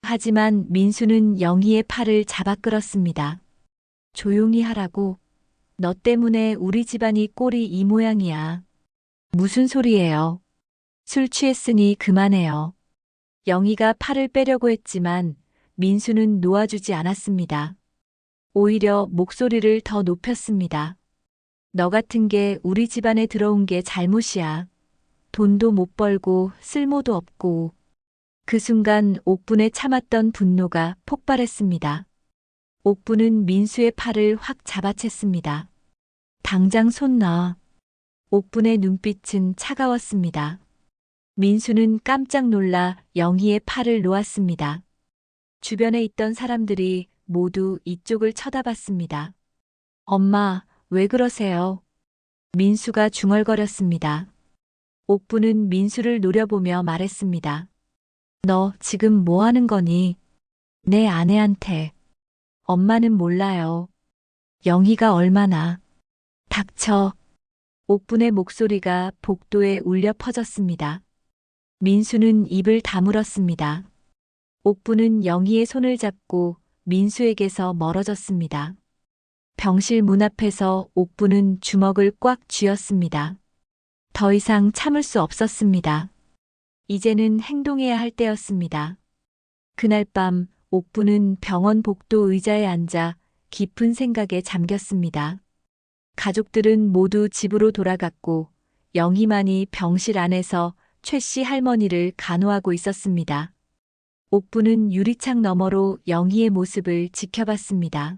하지만 민수는 영희의 팔을 잡아 끌었습니다. 조용히 하라고. 너 때문에 우리 집안이 꼴이 이 모양이야. 무슨 소리예요? 술 취했으니 그만해요. 영희가 팔을 빼려고 했지만 민수는 놓아주지 않았습니다. 오히려 목소리를 더 높였습니다. 너 같은 게 우리 집안에 들어온 게 잘못이야. 돈도 못 벌고 쓸모도 없고. 그 순간 옥분에 참았던 분노가 폭발했습니다. 옥분은 민수의 팔을 확 잡아챘습니다. 당장 손 놔. 옥분의 눈빛은 차가웠습니다. 민수는 깜짝 놀라 영희의 팔을 놓았습니다. 주변에 있던 사람들이 모두 이쪽을 쳐다봤습니다. 엄마, 왜 그러세요? 민수가 중얼거렸습니다. 옥분은 민수를 노려보며 말했습니다. 너 지금 뭐 하는 거니? 내 아내한테. 엄마는 몰라요. 영희가 얼마나. 닥쳐. 옥분의 목소리가 복도에 울려 퍼졌습니다. 민수는 입을 다물었습니다. 옥분은 영희의 손을 잡고 민수에게서 멀어졌습니다. 병실 문 앞에서 옥분은 주먹을 꽉 쥐었습니다. 더 이상 참을 수 없었습니다. 이제는 행동해야 할 때였습니다. 그날 밤 옥분은 병원 복도 의자에 앉아 깊은 생각에 잠겼습니다. 가족들은 모두 집으로 돌아갔고 영희만이 병실 안에서 최 씨 할머니를 간호하고 있었습니다. 옥분은 유리창 너머로 영희의 모습을 지켜봤습니다.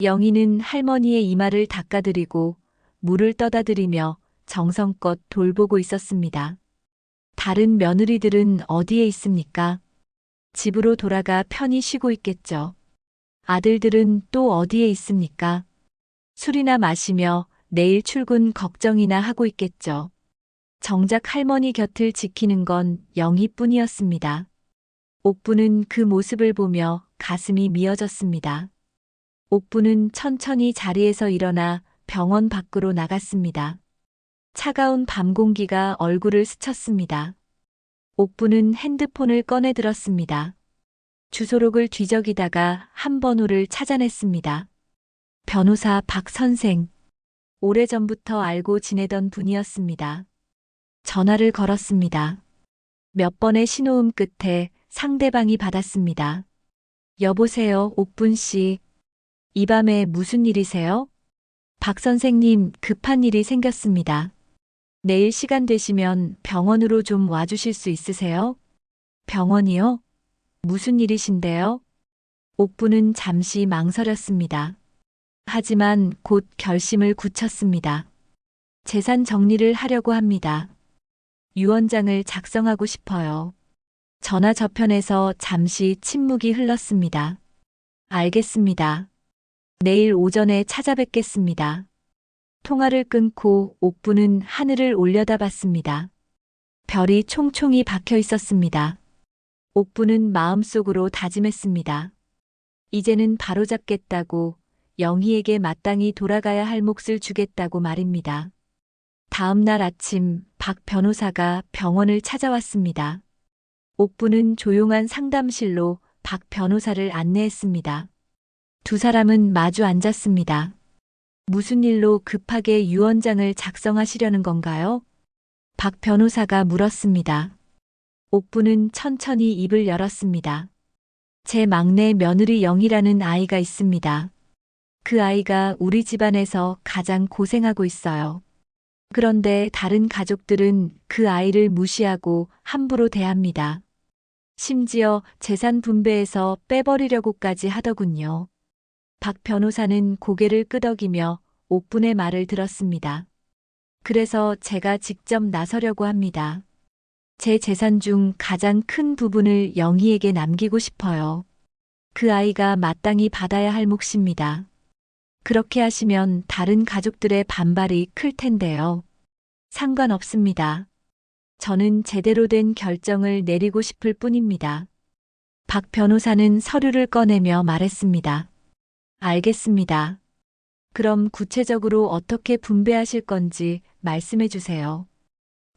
영희는 할머니의 이마를 닦아드리고 물을 떠다드리며 정성껏 돌보고 있었습니다. 다른 며느리들은 어디에 있습니까? 집으로 돌아가 편히 쉬고 있겠죠. 아들들은 또 어디에 있습니까? 술이나 마시며 내일 출근 걱정이나 하고 있겠죠. 정작 할머니 곁을 지키는 건 영희뿐이었습니다. 옥분은 그 모습을 보며 가슴이 미어졌습니다. 옥분은 천천히 자리에서 일어나 병원 밖으로 나갔습니다. 차가운 밤 공기가 얼굴을 스쳤습니다. 옥분은 핸드폰을 꺼내 들었습니다. 주소록을 뒤적이다가 한 번호를 찾아냈습니다. 변호사 박 선생. 오래전부터 알고 지내던 분이었습니다. 전화를 걸었습니다. 몇 번의 신호음 끝에 상대방이 받았습니다. 여보세요, 옥분 씨. 이 밤에 무슨 일이세요? 박 선생님, 급한 일이 생겼습니다. 내일 시간 되시면 병원으로 좀 와주실 수 있으세요? 병원이요? 무슨 일이신데요? 옥분은 잠시 망설였습니다. 하지만 곧 결심을 굳혔습니다. 재산 정리를 하려고 합니다. 유언장을 작성하고 싶어요. 전화 저편에서 잠시 침묵이 흘렀습니다. 알겠습니다. 내일 오전에 찾아뵙겠습니다. 통화를 끊고 옥부는 하늘을 올려다봤습니다. 별이 총총히 박혀 있었습니다. 옥부는 마음속으로 다짐했습니다. 이제는 바로잡겠다고, 영희에게 마땅히 돌아가야 할 몫을 주겠다고 말입니다. 다음 날 아침 박 변호사가 병원을 찾아왔습니다. 옥부는 조용한 상담실로 박 변호사를 안내했습니다. 두 사람은 마주 앉았습니다. 무슨 일로 급하게 유언장을 작성하시려는 건가요? 박 변호사가 물었습니다. 옥부는 천천히 입을 열었습니다. 제 막내 며느리 영희라는 아이가 있습니다. 그 아이가 우리 집안에서 가장 고생하고 있어요. 그런데 다른 가족들은 그 아이를 무시하고 함부로 대합니다. 심지어 재산 분배에서 빼버리려고까지 하더군요. 박 변호사는 고개를 끄덕이며 옥분의 말을 들었습니다. 그래서 제가 직접 나서려고 합니다. 제 재산 중 가장 큰 부분을 영희에게 남기고 싶어요. 그 아이가 마땅히 받아야 할 몫입니다. 그렇게 하시면 다른 가족들의 반발이 클 텐데요. 상관없습니다. 저는 제대로 된 결정을 내리고 싶을 뿐입니다. 박 변호사는 서류를 꺼내며 말했습니다. 알겠습니다. 그럼 구체적으로 어떻게 분배하실 건지 말씀해 주세요.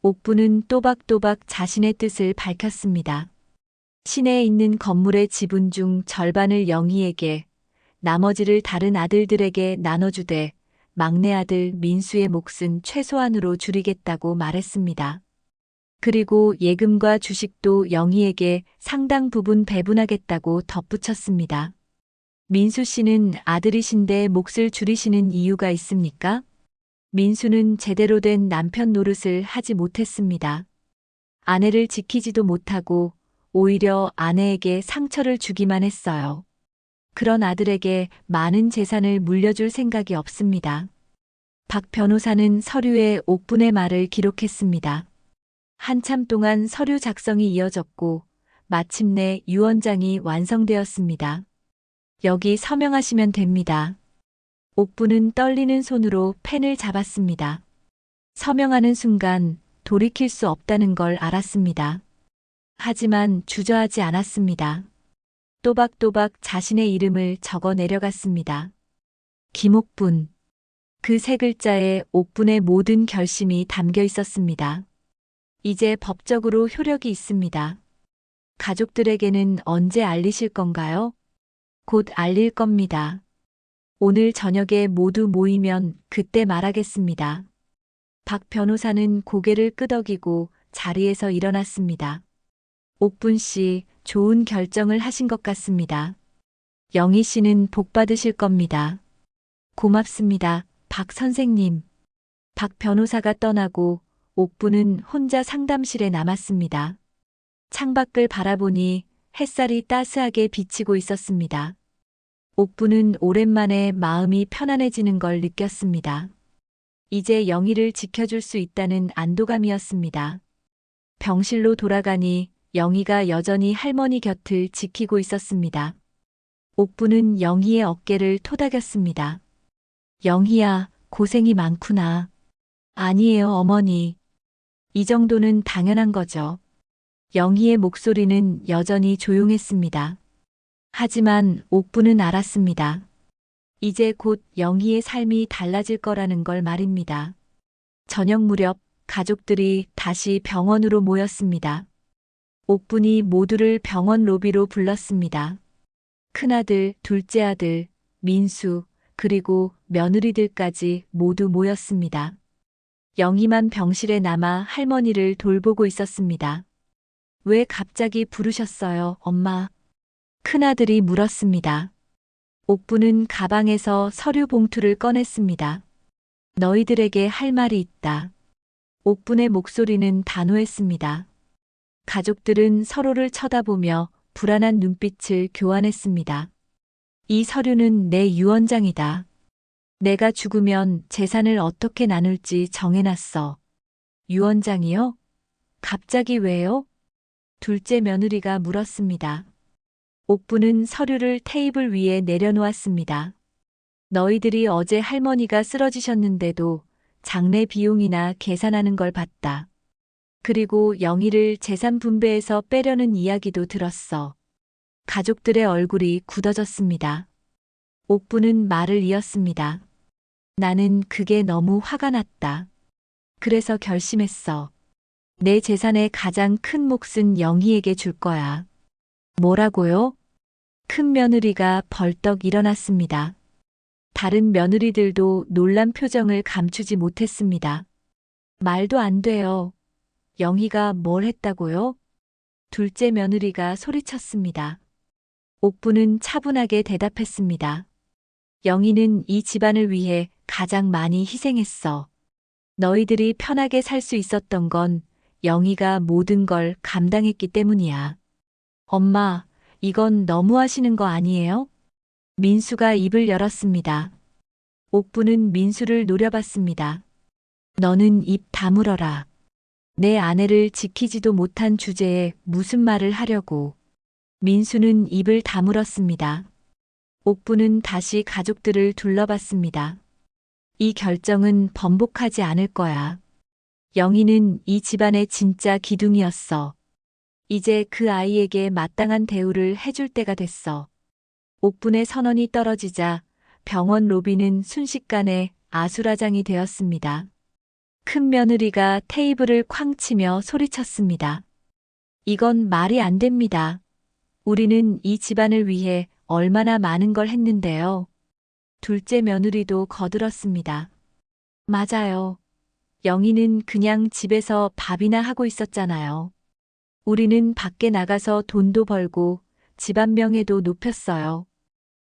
옥부는 또박또박 자신의 뜻을 밝혔습니다. 시내에 있는 건물의 지분 중 절반을 영희에게, 나머지를 다른 아들들에게 나눠주되 막내 아들 민수의 몫은 최소한으로 줄이겠다고 말했습니다. 그리고 예금과 주식도 영희에게 상당 부분 배분하겠다고 덧붙였습니다. 민수 씨는 아들이신데 몫을 줄이시는 이유가 있습니까? 민수는 제대로 된 남편 노릇을 하지 못했습니다. 아내를 지키지도 못하고 오히려 아내에게 상처를 주기만 했어요. 그런 아들에게 많은 재산을 물려줄 생각이 없습니다. 박 변호사는 서류에 옥분의 말을 기록했습니다. 한참 동안 서류 작성이 이어졌고 마침내 유언장이 완성되었습니다. 여기 서명하시면 됩니다. 옥부는 떨리는 손으로 펜을 잡았습니다. 서명하는 순간 돌이킬 수 없다는 걸 알았습니다. 하지만 주저하지 않았습니다. 또박또박 자신의 이름을 적어 내려갔습니다. 김옥분. 그 세 글자에 옥분의 모든 결심이 담겨 있었습니다. 이제 법적으로 효력이 있습니다. 가족들에게는 언제 알리실 건가요? 곧 알릴 겁니다. 오늘 저녁에 모두 모이면 그때 말하겠습니다. 박 변호사는 고개를 끄덕이고 자리에서 일어났습니다. 옥분 씨, 좋은 결정을 하신 것 같습니다. 영희 씨는 복 받으실 겁니다. 고맙습니다, 박 선생님. 박 변호사가 떠나고 옥부는 혼자 상담실에 남았습니다. 창밖을 바라보니 햇살이 따스하게 비치고 있었습니다. 옥부는 오랜만에 마음이 편안해지는 걸 느꼈습니다. 이제 영희를 지켜줄 수 있다는 안도감이었습니다. 병실로 돌아가니 영희가 여전히 할머니 곁을 지키고 있었습니다. 옥부는 영희의 어깨를 토닥였습니다. 영희야, 고생이 많구나. 아니에요, 어머니. 이 정도는 당연한 거죠. 영희의 목소리는 여전히 조용했습니다. 하지만 옥부는 알았습니다. 이제 곧 영희의 삶이 달라질 거라는 걸 말입니다. 저녁 무렵 가족들이 다시 병원으로 모였습니다. 옥분이 모두를 병원 로비로 불렀습니다. 큰아들, 둘째 아들, 민수, 그리고 며느리들까지 모두 모였습니다. 영희만 병실에 남아 할머니를 돌보고 있었습니다. 왜 갑자기 부르셨어요, 엄마? 큰아들이 물었습니다. 옥부는 가방에서 서류 봉투를 꺼냈습니다. 너희들에게 할 말이 있다. 옥분의 목소리는 단호했습니다. 가족들은 서로를 쳐다보며 불안한 눈빛을 교환했습니다. 이 서류는 내 유언장이다. 내가 죽으면 재산을 어떻게 나눌지 정해놨어. 유언장이요? 갑자기 왜요? 둘째 며느리가 물었습니다. 옥부는 서류를 테이블 위에 내려놓았습니다. 너희들이 어제 할머니가 쓰러지셨는데도 장례 비용이나 계산하는 걸 봤다. 그리고 영희를 재산 분배에서 빼려는 이야기도 들었어. 가족들의 얼굴이 굳어졌습니다. 옥부는 말을 이었습니다. 나는 그게 너무 화가 났다. 그래서 결심했어. 내 재산의 가장 큰 몫은 영희에게 줄 거야. 뭐라고요? 큰 며느리가 벌떡 일어났습니다. 다른 며느리들도 놀란 표정을 감추지 못했습니다. 말도 안 돼요. 영희가 뭘 했다고요? 둘째 며느리가 소리쳤습니다. 옥부는 차분하게 대답했습니다. 영희는 이 집안을 위해 가장 많이 희생했어. 너희들이 편하게 살 수 있었던 건 영희가 모든 걸 감당했기 때문이야. 엄마, 이건 너무하시는 거 아니에요? 민수가 입을 열었습니다. 옥부는 민수를 노려봤습니다. 너는 입 다물어라. 내 아내를 지키지도 못한 주제에 무슨 말을 하려고. 민수는 입을 다물었습니다. 옥부는 다시 가족들을 둘러봤습니다. 이 결정은 번복하지 않을 거야. 영희는 이 집안의 진짜 기둥이었어. 이제 그 아이에게 마땅한 대우를 해줄 때가 됐어. 옥분의 선언이 떨어지자 병원 로비는 순식간에 아수라장이 되었습니다. 큰 며느리가 테이블을 쾅 치며 소리쳤습니다. 이건 말이 안 됩니다. 우리는 이 집안을 위해 얼마나 많은 걸 했는데요. 둘째 며느리도 거들었습니다. 맞아요. 영희는 그냥 집에서 밥이나 하고 있었잖아요. 우리는 밖에 나가서 돈도 벌고 집안 명예도 높였어요.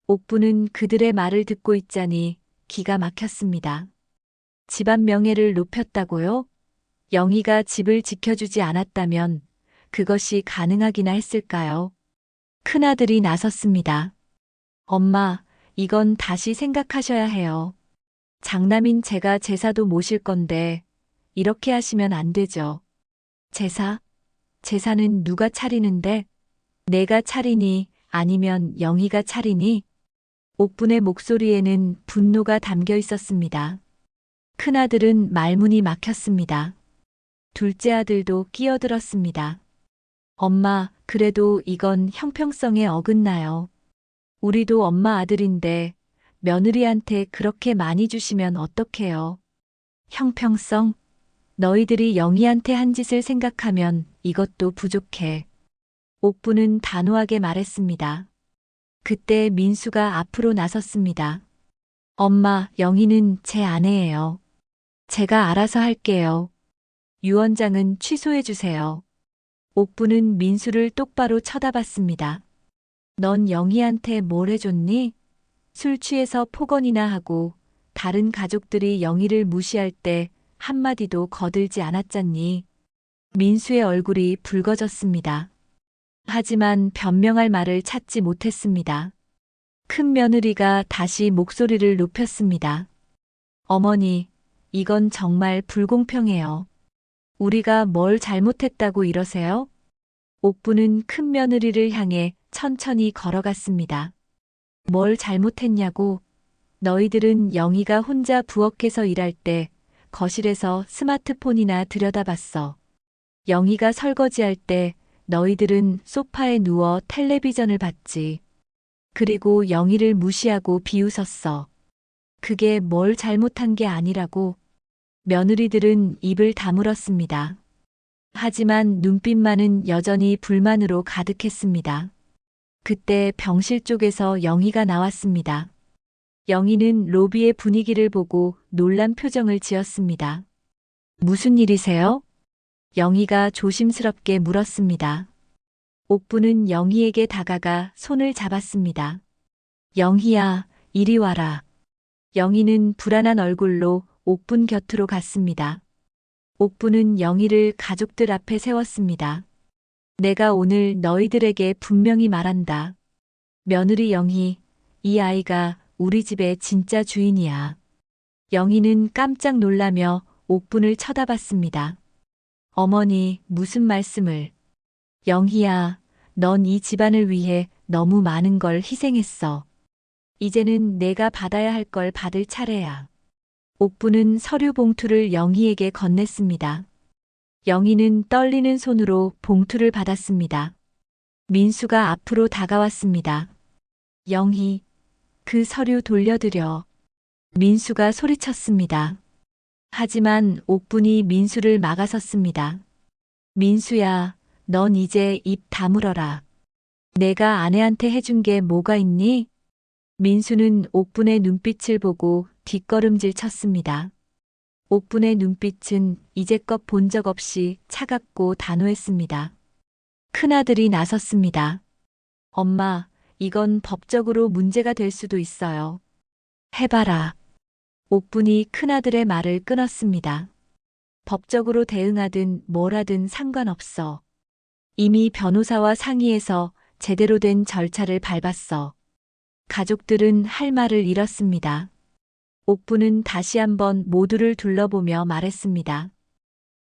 옥부는 그들의 말을 듣고 있자니 기가 막혔습니다. 집안 명예를 높였다고요? 영희가 집을 지켜주지 않았다면 그것이 가능하기나 했을까요? 큰아들이 나섰습니다. 엄마, 이건 다시 생각하셔야 해요. 장남인 제가 제사도 모실 건데 이렇게 하시면 안 되죠. 제사? 제사는 누가 차리는데? 내가 차리니 아니면 영희가 차리니? 옥분의 목소리에는 분노가 담겨 있었습니다. 큰아들은 말문이 막혔습니다. 둘째 아들도 끼어들었습니다. 엄마, 그래도 이건 형평성에 어긋나요. 우리도 엄마 아들인데 며느리한테 그렇게 많이 주시면 어떡해요? 형평성? 너희들이 영희한테 한 짓을 생각하면 이것도 부족해. 옥부는 단호하게 말했습니다. 그때 민수가 앞으로 나섰습니다. 엄마, 영희는 제 아내예요. 제가 알아서 할게요. 유원장은 취소해 주세요. 옥부는 민수를 똑바로 쳐다봤습니다. 넌 영희한테 뭘 해줬니? 술 취해서 폭언이나 하고 다른 가족들이 영희를 무시할 때 한마디도 거들지 않았잖니. 민수의 얼굴이 붉어졌습니다. 하지만 변명할 말을 찾지 못했습니다. 큰 며느리가 다시 목소리를 높였습니다. 어머니, 이건 정말 불공평해요. 우리가 뭘 잘못했다고 이러세요? 옥부는 큰 며느리를 향해 천천히 걸어갔습니다. 뭘 잘못했냐고? 너희들은 영희가 혼자 부엌에서 일할 때 거실에서 스마트폰이나 들여다봤어. 영희가 설거지할 때 너희들은 소파에 누워 텔레비전을 봤지. 그리고 영희를 무시하고 비웃었어. 그게 뭘 잘못한 게 아니라고. 며느리들은 입을 다물었습니다. 하지만 눈빛만은 여전히 불만으로 가득했습니다. 그때 병실 쪽에서 영희가 나왔습니다. 영희는 로비의 분위기를 보고 놀란 표정을 지었습니다. 무슨 일이세요? 영희가 조심스럽게 물었습니다. 옥부는 영희에게 다가가 손을 잡았습니다. 영희야, 이리 와라. 영희는 불안한 얼굴로 옥분 곁으로 갔습니다. 옥부는 영희를 가족들 앞에 세웠습니다. 내가 오늘 너희들에게 분명히 말한다. 며느리 영희, 이 아이가 우리 집의 진짜 주인이야. 영희는 깜짝 놀라며 옥분을 쳐다봤습니다. 어머니, 무슨 말씀을. 영희야, 넌 이 집안을 위해 너무 많은 걸 희생했어. 이제는 내가 받아야 할 걸 받을 차례야. 옥부는 서류 봉투를 영희에게 건넸습니다. 영희는 떨리는 손으로 봉투를 받았습니다. 민수가 앞으로 다가왔습니다. 영희, 그 서류 돌려드려. 민수가 소리쳤습니다. 하지만 옥분이 민수를 막아섰습니다. 민수야, 넌 이제 입 다물어라. 내가 아내한테 해준 게 뭐가 있니? 민수는 옥분의 눈빛을 보고 뒷걸음질 쳤습니다. 옥분의 눈빛은 이제껏 본 적 없이 차갑고 단호했습니다. 큰아들이 나섰습니다. 엄마, 이건 법적으로 문제가 될 수도 있어요. 해봐라. 옥분이 큰아들의 말을 끊었습니다. 법적으로 대응하든 뭘 하든 상관없어. 이미 변호사와 상의해서 제대로 된 절차를 밟았어. 가족들은 할 말을 잃었습니다. 옥부는 다시 한번 모두를 둘러보며 말했습니다.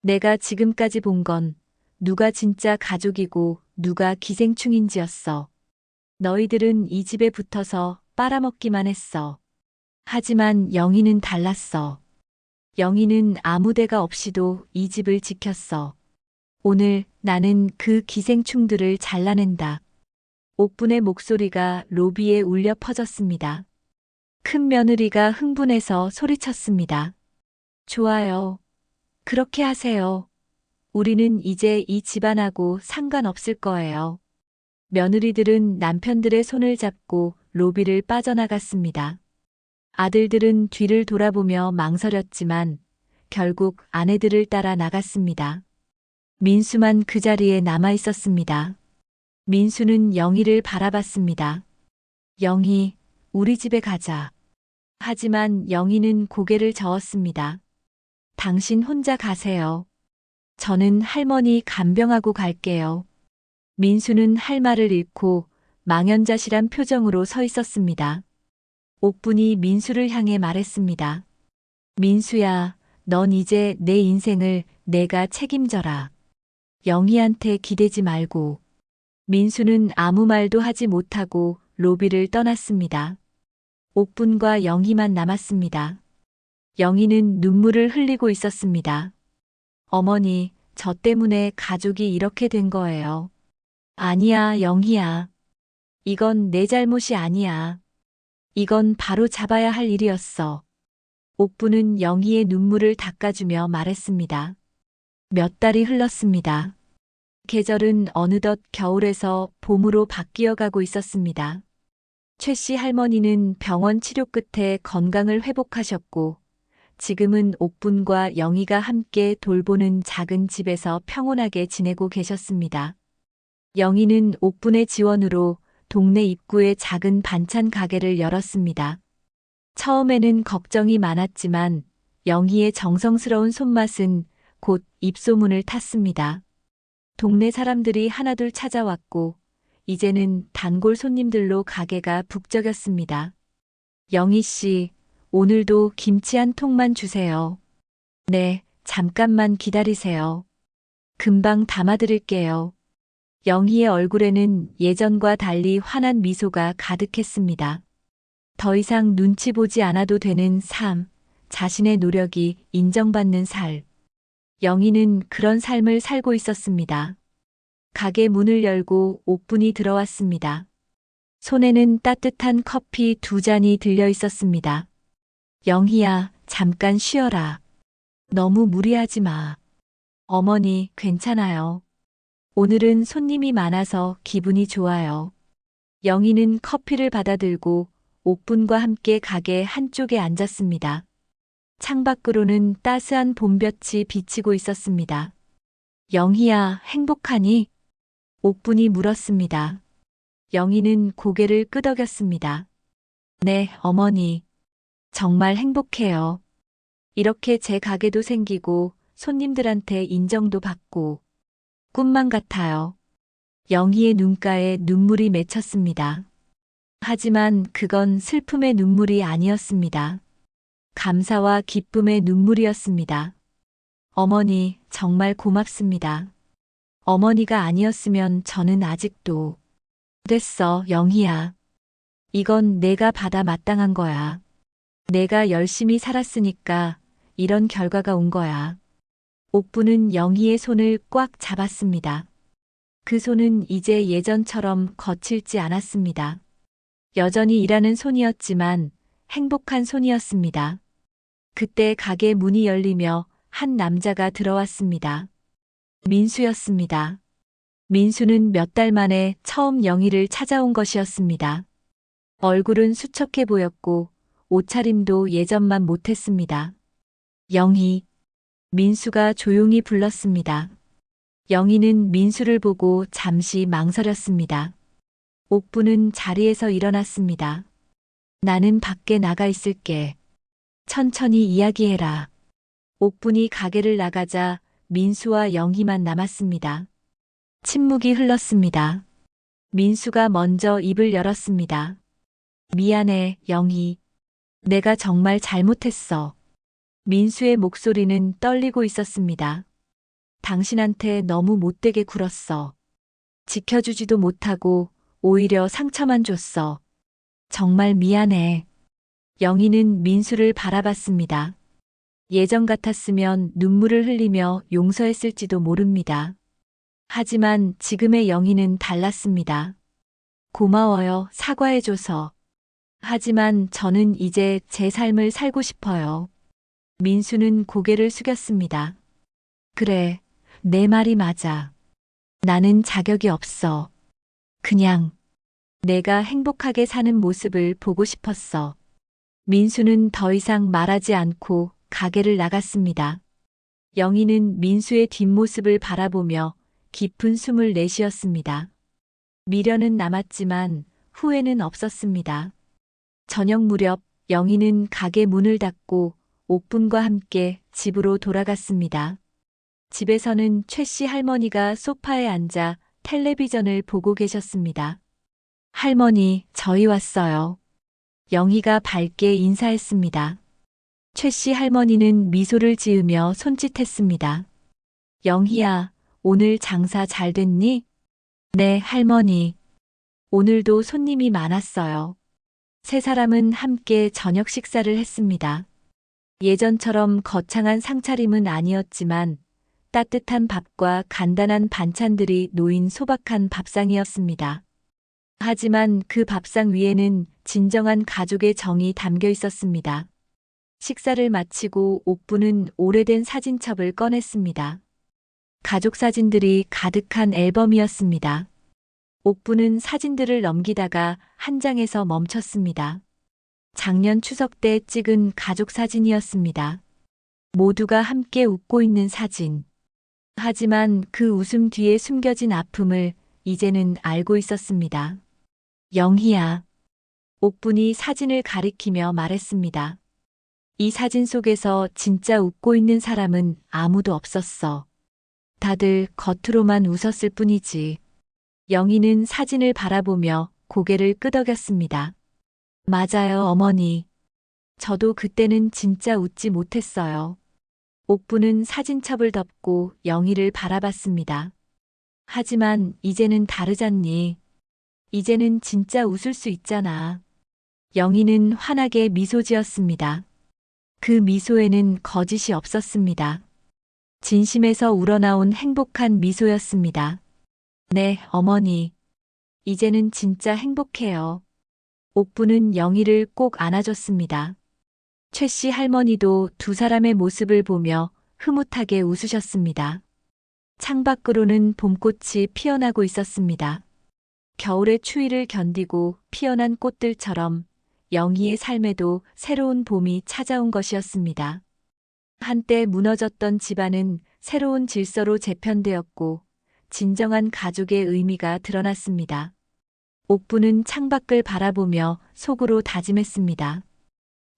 내가 지금까지 본 건 누가 진짜 가족이고 누가 기생충인지였어. 너희들은 이 집에 붙어서 빨아먹기만 했어. 하지만 영희는 달랐어. 영희는 아무 데가 없이도 이 집을 지켰어. 오늘 나는 그 기생충들을 잘라낸다. 옥분의 목소리가 로비에 울려 퍼졌습니다. 큰 며느리가 흥분해서 소리쳤습니다. 좋아요. 그렇게 하세요. 우리는 이제 이 집안하고 상관없을 거예요. 며느리들은 남편들의 손을 잡고 로비를 빠져나갔습니다. 아들들은 뒤를 돌아보며 망설였지만 결국 아내들을 따라 나갔습니다. 민수만 그 자리에 남아 있었습니다. 민수는 영희를 바라봤습니다. 영희, 우리 집에 가자. 하지만 영희는 고개를 저었습니다. 당신 혼자 가세요. 저는 할머니 간병하고 갈게요. 민수는 할 말을 잃고 망연자실한 표정으로 서 있었습니다. 옥분이 민수를 향해 말했습니다. 민수야, 넌 이제 내 인생을 내가 책임져라. 영희한테 기대지 말고. 민수는 아무 말도 하지 못하고 로비를 떠났습니다. 옥분과 영희만 남았습니다. 영희는 눈물을 흘리고 있었습니다. 어머니, 저 때문에 가족이 이렇게 된 거예요. 아니야, 영희야. 이건 내 잘못이 아니야. 이건 바로 잡아야 할 일이었어. 옥부는 영희의 눈물을 닦아주며 말했습니다. 몇 달이 흘렀습니다. 계절은 어느덧 겨울에서 봄으로 바뀌어 가고 있었습니다. 최 씨 할머니는 병원 치료 끝에 건강을 회복하셨고, 지금은 옥분과 영희가 함께 돌보는 작은 집에서 평온하게 지내고 계셨습니다. 영희는 옥분의 지원으로 동네 입구에 작은 반찬 가게를 열었습니다. 처음에는 걱정이 많았지만 영희의 정성스러운 손맛은 곧 입소문을 탔습니다. 동네 사람들이 하나둘 찾아왔고 이제는 단골 손님들로 가게가 북적였습니다. 영희 씨, 오늘도 김치 한 통만 주세요. 네, 잠깐만 기다리세요. 금방 담아드릴게요. 영희의 얼굴에는 예전과 달리 환한 미소가 가득했습니다. 더 이상 눈치 보지 않아도 되는 삶, 자신의 노력이 인정받는 삶. 영희는 그런 삶을 살고 있었습니다. 가게 문을 열고 옥분이 들어왔습니다. 손에는 따뜻한 커피 2잔이 들려 있었습니다. 영희야, 잠깐 쉬어라. 너무 무리하지 마. 어머니, 괜찮아요. 오늘은 손님이 많아서 기분이 좋아요. 영희는 커피를 받아들고 옥분과 함께 가게 한쪽에 앉았습니다. 창밖으로는 따스한 봄볕이 비치고 있었습니다. 영희야, 행복하니? 옥분이 물었습니다. 영희는 고개를 끄덕였습니다. 네, 어머니. 정말 행복해요. 이렇게 제 가게도 생기고 손님들한테 인정도 받고 꿈만 같아요. 영희의 눈가에 눈물이 맺혔습니다. 하지만 그건 슬픔의 눈물이 아니었습니다. 감사와 기쁨의 눈물이었습니다. 어머니, 정말 고맙습니다. 어머니가 아니었으면 저는 아직도. 됐어, 영희야. 이건 내가 받아 마땅한 거야. 내가 열심히 살았으니까 이런 결과가 온 거야. 옥부는 영희의 손을 꽉 잡았습니다. 그 손은 이제 예전처럼 거칠지 않았습니다. 여전히 일하는 손이었지만 행복한 손이었습니다. 그때 가게 문이 열리며 한 남자가 들어왔습니다. 민수였습니다. 민수는 몇 달 만에 처음 영희를 찾아온 것이었습니다. 얼굴은 수척해 보였고 옷차림도 예전만 못했습니다. 영희. 민수가 조용히 불렀습니다. 영희는 민수를 보고 잠시 망설였습니다. 옥부는 자리에서 일어났습니다. 나는 밖에 나가 있을게. 천천히 이야기해라. 옥분이 가게를 나가자 민수와 영희만 남았습니다. 침묵이 흘렀습니다. 민수가 먼저 입을 열었습니다. 미안해, 영희. 내가 정말 잘못했어. 민수의 목소리는 떨리고 있었습니다. 당신한테 너무 못되게 굴었어. 지켜주지도 못하고 오히려 상처만 줬어. 정말 미안해. 영희는 민수를 바라봤습니다. 예전 같았으면 눈물을 흘리며 용서했을지도 모릅니다. 하지만 지금의 영희는 달랐습니다. 고마워요, 사과해줘서. 하지만 저는 이제 제 삶을 살고 싶어요. 민수는 고개를 숙였습니다. 그래, 내 말이 맞아. 나는 자격이 없어. 그냥 내가 행복하게 사는 모습을 보고 싶었어. 민수는 더 이상 말하지 않고 가게를 나갔습니다. 영희는 민수의 뒷모습을 바라보며 깊은 숨을 내쉬었습니다. 미련은 남았지만 후회는 없었습니다. 저녁 무렵 영희는 가게 문을 닫고 옥분과 함께 집으로 돌아갔습니다. 집에서는 최 씨 할머니가 소파에 앉아 텔레비전을 보고 계셨습니다. 할머니, 저희 왔어요. 영희가 밝게 인사했습니다. 최 씨 할머니는 미소를 지으며 손짓했습니다. 영희야, 오늘 장사 잘 됐니? 네, 할머니. 오늘도 손님이 많았어요. 세 사람은 함께 저녁 식사를 했습니다. 예전처럼 거창한 상차림은 아니었지만 따뜻한 밥과 간단한 반찬들이 놓인 소박한 밥상이었습니다. 하지만 그 밥상 위에는 진정한 가족의 정이 담겨 있었습니다. 식사를 마치고 옥부는 오래된 사진첩을 꺼냈습니다. 가족 사진들이 가득한 앨범이었습니다. 옥부는 사진들을 넘기다가 한 장에서 멈췄습니다. 작년 추석 때 찍은 가족 사진이었습니다. 모두가 함께 웃고 있는 사진. 하지만 그 웃음 뒤에 숨겨진 아픔을 이제는 알고 있었습니다. 영희야. 옥분이 사진을 가리키며 말했습니다. 이 사진 속에서 진짜 웃고 있는 사람은 아무도 없었어. 다들 겉으로만 웃었을 뿐이지. 영희는 사진을 바라보며 고개를 끄덕였습니다. 맞아요, 어머니. 저도 그때는 진짜 웃지 못했어요. 옥부는 사진첩을 덮고 영희를 바라봤습니다. 하지만 이제는 다르잖니. 이제는 진짜 웃을 수 있잖아. 영희는 환하게 미소 지었습니다. 그 미소에는 거짓이 없었습니다. 진심에서 우러나온 행복한 미소였습니다. 네, 어머니. 이제는 진짜 행복해요. 옥부는 영희를 꼭 안아줬습니다. 최 씨 할머니도 두 사람의 모습을 보며 흐뭇하게 웃으셨습니다. 창밖으로는 봄꽃이 피어나고 있었습니다. 겨울의 추위를 견디고 피어난 꽃들처럼 영희의 삶에도 새로운 봄이 찾아온 것이었습니다. 한때 무너졌던 집안은 새로운 질서로 재편되었고 진정한 가족의 의미가 드러났습니다. 옥부는 창밖을 바라보며 속으로 다짐했습니다.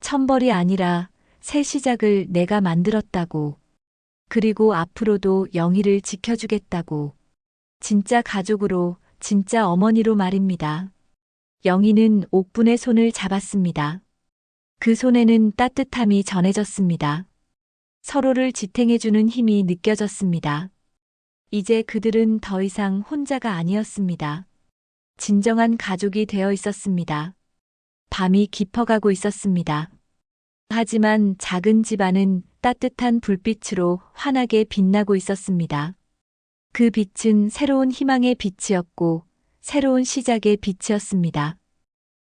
천벌이 아니라 새 시작을 내가 만들었다고. 그리고 앞으로도 영희를 지켜주겠다고. 진짜 가족으로, 진짜 어머니로 말입니다. 영희는 옥분의 손을 잡았습니다. 그 손에는 따뜻함이 전해졌습니다. 서로를 지탱해주는 힘이 느껴졌습니다. 이제 그들은 더 이상 혼자가 아니었습니다. 진정한 가족이 되어 있었습니다. 밤이 깊어가고 있었습니다. 하지만 작은 집안은 따뜻한 불빛으로 환하게 빛나고 있었습니다. 그 빛은 새로운 희망의 빛이었고 새로운 시작의 빛이었습니다.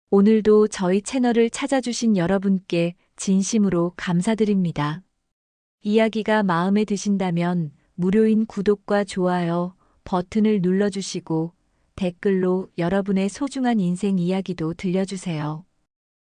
오늘도 저희 채널을 찾아주신 여러분께 진심으로 감사드립니다. 이야기가 마음에 드신다면 무료인 구독과 좋아요 버튼을 눌러주시고 댓글로 여러분의 소중한 인생 이야기도 들려주세요.